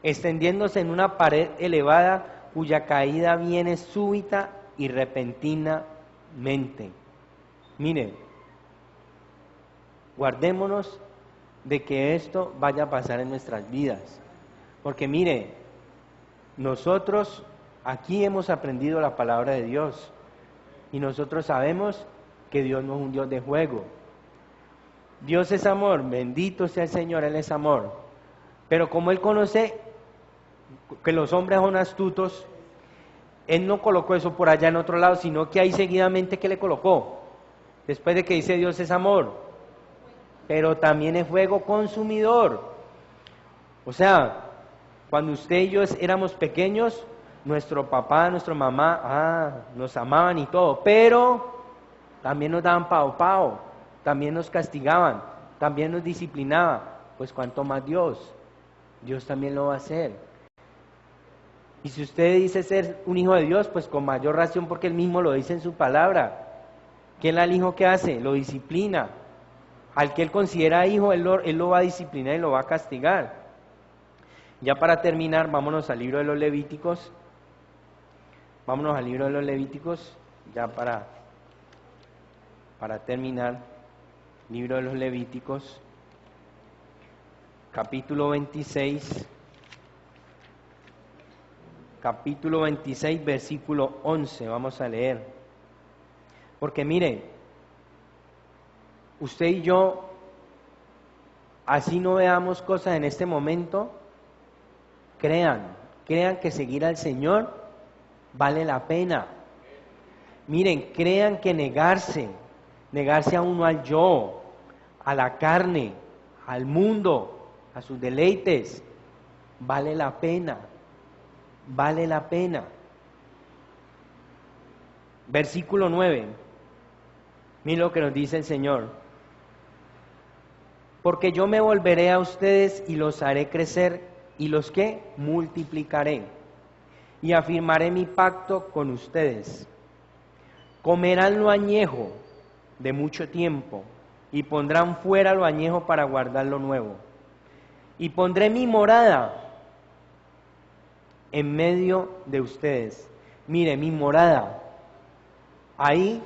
extendiéndose en una pared elevada cuya caída viene súbita y repentinamente. Mire, guardémonos de que esto vaya a pasar en nuestras vidas, porque mire, nosotros aquí hemos aprendido la palabra de Dios y nosotros sabemos que Dios no es un Dios de juego. Dios es amor, bendito sea el Señor, Él es amor. Pero como Él conoce que los hombres son astutos, Él no colocó eso por allá en otro lado, sino que ahí seguidamente, ¿qué le colocó? Después de que dice Dios es amor, pero también es fuego consumidor. O sea, cuando usted y yo éramos pequeños, nuestro papá, nuestra mamá, nos amaban y todo, pero también nos daban pao, también nos castigaban, también nos disciplinaban, pues cuanto más Dios también lo va a hacer. Y si usted dice ser un hijo de Dios, pues con mayor razón, porque Él mismo lo dice en su palabra. ¿Quién al hijo que hace? Lo disciplina. Al que Él considera hijo, Él lo va a disciplinar y lo va a castigar. Ya para terminar, vámonos al libro de los Levíticos. Vámonos al libro de los Levíticos, ya para terminar. Libro de los Levíticos, capítulo 26, versículo 11, vamos a leer. Porque mire, usted y yo, así no veamos cosas en este momento, crean que seguir al Señor vale la pena. Miren, crean que negarse a uno al yo, a la carne, al mundo, a sus deleites, vale la pena, vale la pena. Versículo 9, miren lo que nos dice el Señor. Porque yo me volveré a ustedes y los haré crecer, y los que multiplicaré, y afirmaré mi pacto con ustedes. Comerán lo añejo de mucho tiempo, y pondrán fuera lo añejo para guardar lo nuevo. Y pondré mi morada en medio de ustedes. Mire, mi morada. Ahí,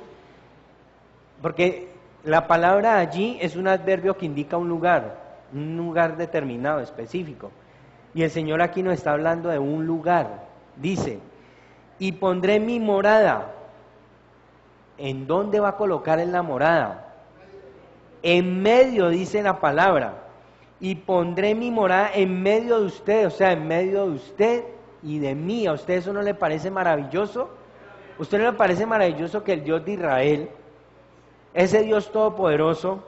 porque la palabra allí es un adverbio que indica un lugar determinado, específico. Y el Señor aquí nos está hablando de un lugar. Dice, y pondré mi morada. ¿En dónde va a colocar en la morada? En medio, dice la palabra. Y pondré mi morada en medio de usted, o sea, en medio de usted y de mí. ¿A usted eso no le parece maravilloso? ¿A usted no le parece maravilloso que el Dios de Israel, ese Dios todopoderoso,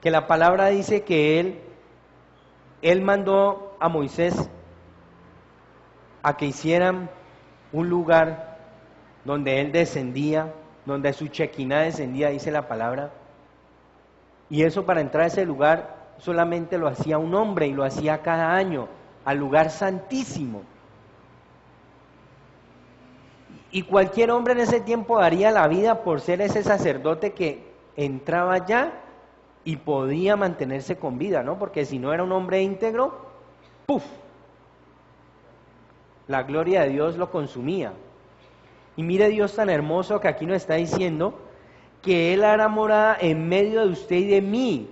que la palabra dice que Él mandó a Moisés a que hicieran un lugar donde Él descendía, donde su Shekinah descendía, dice la palabra, y eso para entrar a ese lugar solamente lo hacía un hombre y lo hacía cada año, al lugar santísimo. Y cualquier hombre en ese tiempo daría la vida por ser ese sacerdote que entraba allá y podía mantenerse con vida, ¿no? Porque si no era un hombre íntegro, ¡puf!, la gloria de Dios lo consumía. Y mire Dios tan hermoso que aquí nos está diciendo que Él hará morada en medio de usted y de mí.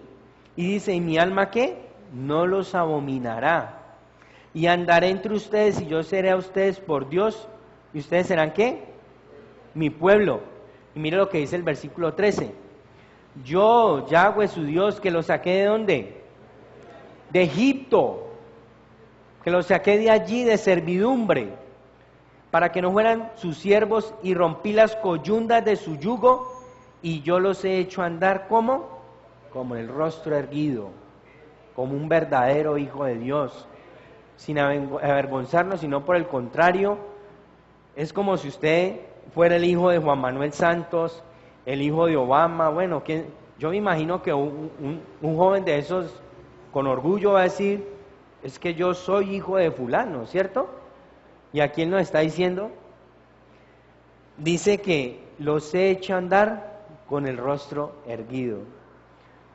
Y dice, ¿y mi alma qué? No los abominará. Y andaré entre ustedes y yo seré a ustedes por Dios. ¿Y ustedes serán qué? Mi pueblo. Y mire lo que dice el versículo 13. Yo, Yahweh su Dios, que los saqué ¿de dónde? De Egipto. Que los saqué de allí de servidumbre, para que no fueran sus siervos, y rompí las coyundas de su yugo, y yo los he hecho andar como el rostro erguido, como un verdadero hijo de Dios, sin avergonzarnos, sino por el contrario, es como si usted fuera el hijo de Juan Manuel Santos, el hijo de Obama. Bueno, yo me imagino que un joven de esos con orgullo va a decir, es que yo soy hijo de fulano, ¿cierto? ¿Y a quién nos está diciendo? Dice que los he hecho andar con el rostro erguido.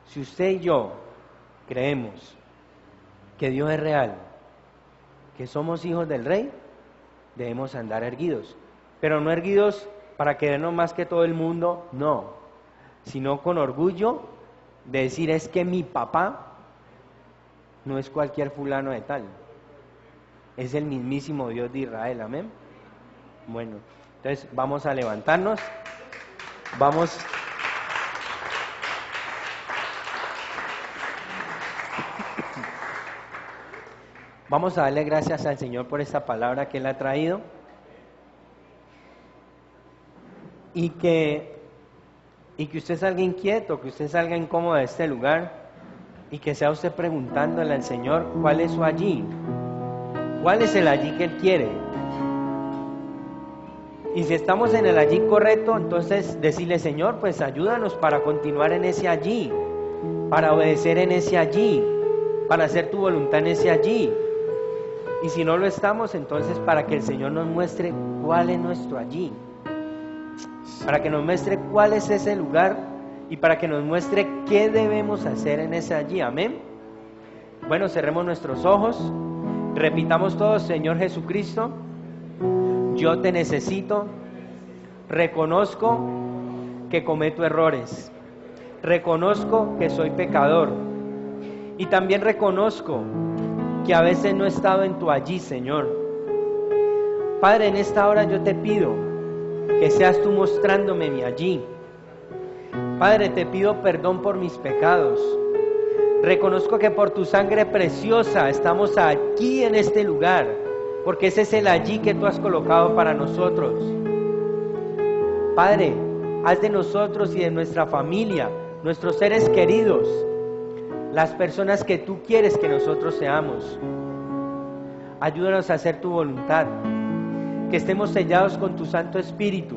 Si usted y yo creemos que Dios es real, que somos hijos del Rey, debemos andar erguidos. Pero no erguidos para querernos más que todo el mundo, no. Sino con orgullo de decir, es que mi papá no es cualquier fulano de tal. Es el mismísimo Dios de Israel, amén. Bueno, entonces vamos a levantarnos, vamos a darle gracias al Señor por esta palabra que Él ha traído, y que usted salga inquieto, que usted salga incómodo de este lugar, y que sea usted preguntándole al Señor cuál es su allí. ¿Cuál es el allí que Él quiere? Y si estamos en el allí correcto, entonces decirle, Señor, pues ayúdanos para continuar en ese allí, para obedecer en ese allí, para hacer tu voluntad en ese allí. Y si no lo estamos, entonces para que el Señor nos muestre cuál es nuestro allí, para que nos muestre cuál es ese lugar y para que nos muestre qué debemos hacer en ese allí. Amén. Bueno, cerremos nuestros ojos. Repitamos todos, Señor Jesucristo, yo te necesito, reconozco que cometo errores, reconozco que soy pecador y también reconozco que a veces no he estado en tu allí, Señor. Padre, en esta hora yo te pido que seas tú mostrándome mi allí. Padre, te pido perdón por mis pecados. Reconozco que por tu sangre preciosa estamos aquí en este lugar, porque ese es el allí que tú has colocado para nosotros. Padre, haz de nosotros y de nuestra familia, nuestros seres queridos, las personas que tú quieres que nosotros seamos. Ayúdanos a hacer tu voluntad, que estemos sellados con tu Santo Espíritu.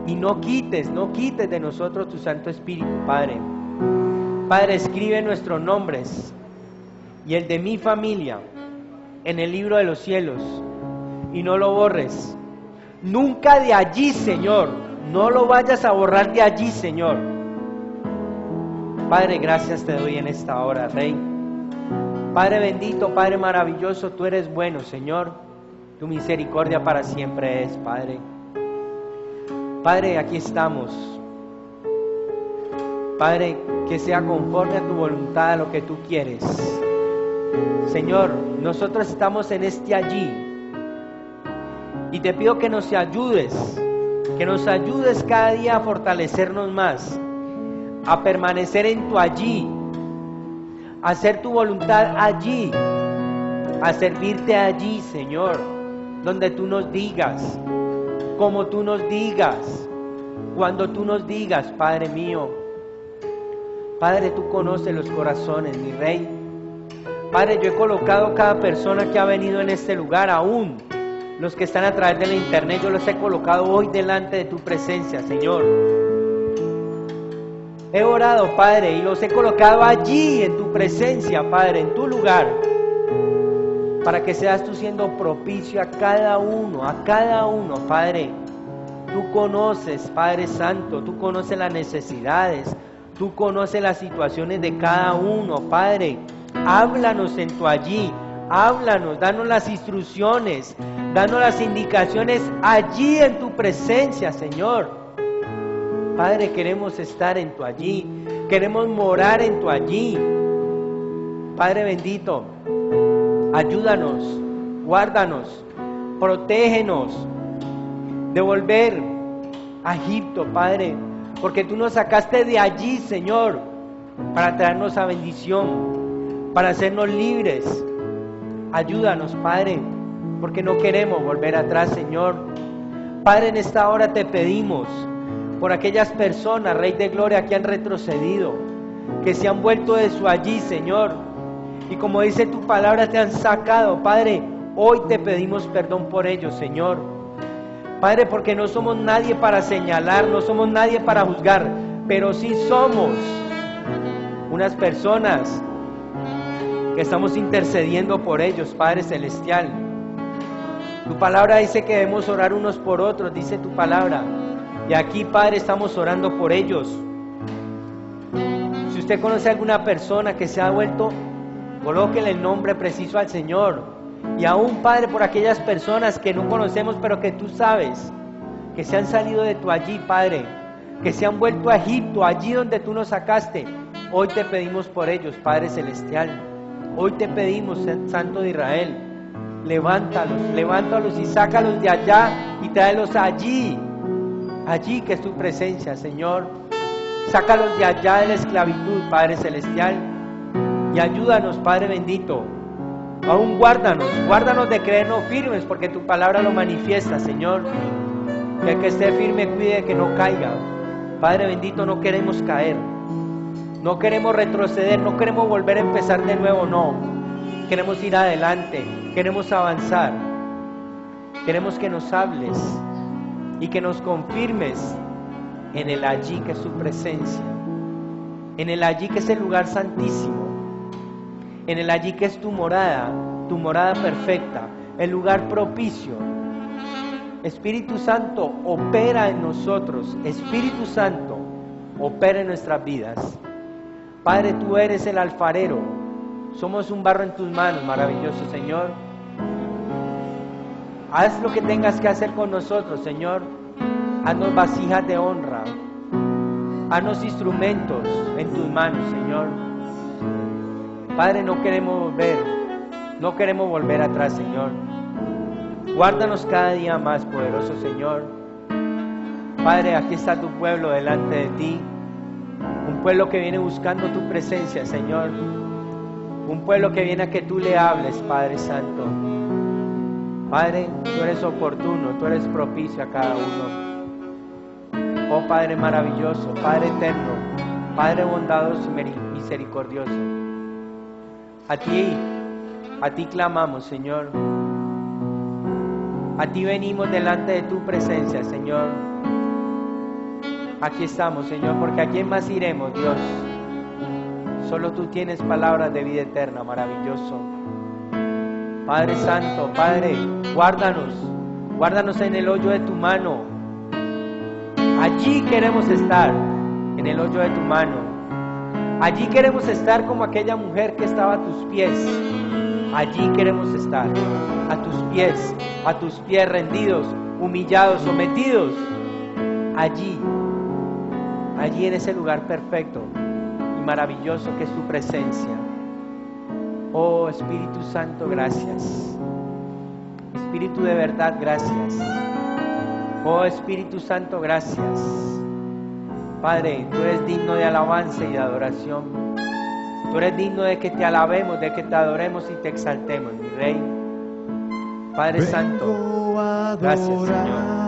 Y no quites de nosotros tu Santo Espíritu, Padre. Padre, escribe nuestros nombres y el de mi familia en el libro de los cielos y no lo borres. Nunca de allí, Señor. No lo vayas a borrar de allí, Señor. Padre, gracias te doy en esta hora, Rey. Padre bendito, Padre maravilloso, tú eres bueno, Señor. Tu misericordia para siempre es, Padre. Padre, aquí estamos. Padre, que sea conforme a tu voluntad, a lo que tú quieres. Señor, nosotros estamos en este allí. Y te pido que nos ayudes cada día a fortalecernos más, a permanecer en tu allí, a hacer tu voluntad allí, a servirte allí, Señor, donde tú nos digas, como tú nos digas, cuando tú nos digas, Padre mío. Padre, tú conoces los corazones, mi Rey. Padre, yo he colocado cada persona que ha venido en este lugar, aún los que están a través de la internet, yo los he colocado hoy delante de tu presencia, Señor. He orado, Padre, y los he colocado allí en tu presencia, Padre, en tu lugar, para que seas tú siendo propicio a cada uno, Padre. Tú conoces, Padre Santo, tú conoces las necesidades, tú conoces las situaciones de cada uno, Padre. Háblanos en tu allí, háblanos, danos las instrucciones, danos las indicaciones allí en tu presencia, Señor. Padre, queremos estar en tu allí, queremos morar en tu allí. Padre bendito, ayúdanos, guárdanos, protégenos de volver a Egipto, Padre, porque tú nos sacaste de allí, Señor, para traernos a bendición, para hacernos libres. Ayúdanos, Padre, porque no queremos volver atrás, Señor. Padre, en esta hora te pedimos por aquellas personas, Rey de Gloria, que han retrocedido, que se han vuelto de su allí, Señor, y como dice tu palabra, te han sacado, Padre. Hoy te pedimos perdón por ellos, Señor. Padre, porque no somos nadie para señalar, no somos nadie para juzgar, pero sí somos unas personas que estamos intercediendo por ellos, Padre Celestial. Tu palabra dice que debemos orar unos por otros, dice tu palabra. Y aquí, Padre, estamos orando por ellos. Si usted conoce a alguna persona que se ha vuelto, colóquele el nombre preciso al Señor. Y aún, Padre, por aquellas personas que no conocemos, pero que tú sabes, que se han salido de tu allí, Padre, que se han vuelto a Egipto, allí donde tú nos sacaste. Hoy te pedimos por ellos, Padre Celestial. Hoy te pedimos, Santo de Israel, levántalos y sácalos de allá y tráelos allí que es tu presencia, Señor. Sácalos de allá de la esclavitud, Padre Celestial, y ayúdanos, Padre bendito. Aún guárdanos de creernos firmes, porque tu palabra lo manifiesta, Señor. Que el que esté firme cuide de que no caiga. Padre bendito, no queremos caer, no queremos retroceder, no queremos volver a empezar de nuevo, no. Queremos ir adelante, queremos avanzar. Queremos que nos hables y que nos confirmes en el allí que es tu presencia, en el allí que es el lugar santísimo, en el allí que es tu morada perfecta, el lugar propicio. Espíritu Santo, opera en nosotros. Espíritu Santo, opera en nuestras vidas. Padre, tú eres el alfarero, somos un barro en tus manos, maravilloso Señor. Haz lo que tengas que hacer con nosotros, Señor. Haznos vasijas de honra, haznos instrumentos en tus manos, Señor. Padre, no queremos volver atrás, Señor. Guárdanos cada día más, poderoso Señor. Padre, aquí está tu pueblo delante de ti, un pueblo que viene buscando tu presencia, Señor. Un pueblo que viene a que tú le hables, Padre Santo. Padre, tú eres oportuno, tú eres propicio a cada uno. Oh Padre maravilloso, Padre eterno, Padre bondadoso y misericordioso. A ti clamamos, Señor. A ti venimos delante de tu presencia, Señor. Aquí estamos, Señor, porque ¿a quién más iremos, Dios? Solo tú tienes palabras de vida eterna, maravilloso. Padre Santo, Padre, guárdanos en el hoyo de tu mano. Allí queremos estar, en el hoyo de tu mano. Allí queremos estar como aquella mujer que estaba a tus pies. Allí queremos estar, a tus pies rendidos, humillados, sometidos. Allí en ese lugar perfecto y maravilloso que es tu presencia. Oh Espíritu Santo, gracias. Espíritu de verdad, gracias. Oh Espíritu Santo, gracias. Padre, tú eres digno de alabanza y de adoración. Tú eres digno de que te alabemos, de que te adoremos y te exaltemos, mi Rey. Padre Santo, gracias, Señor.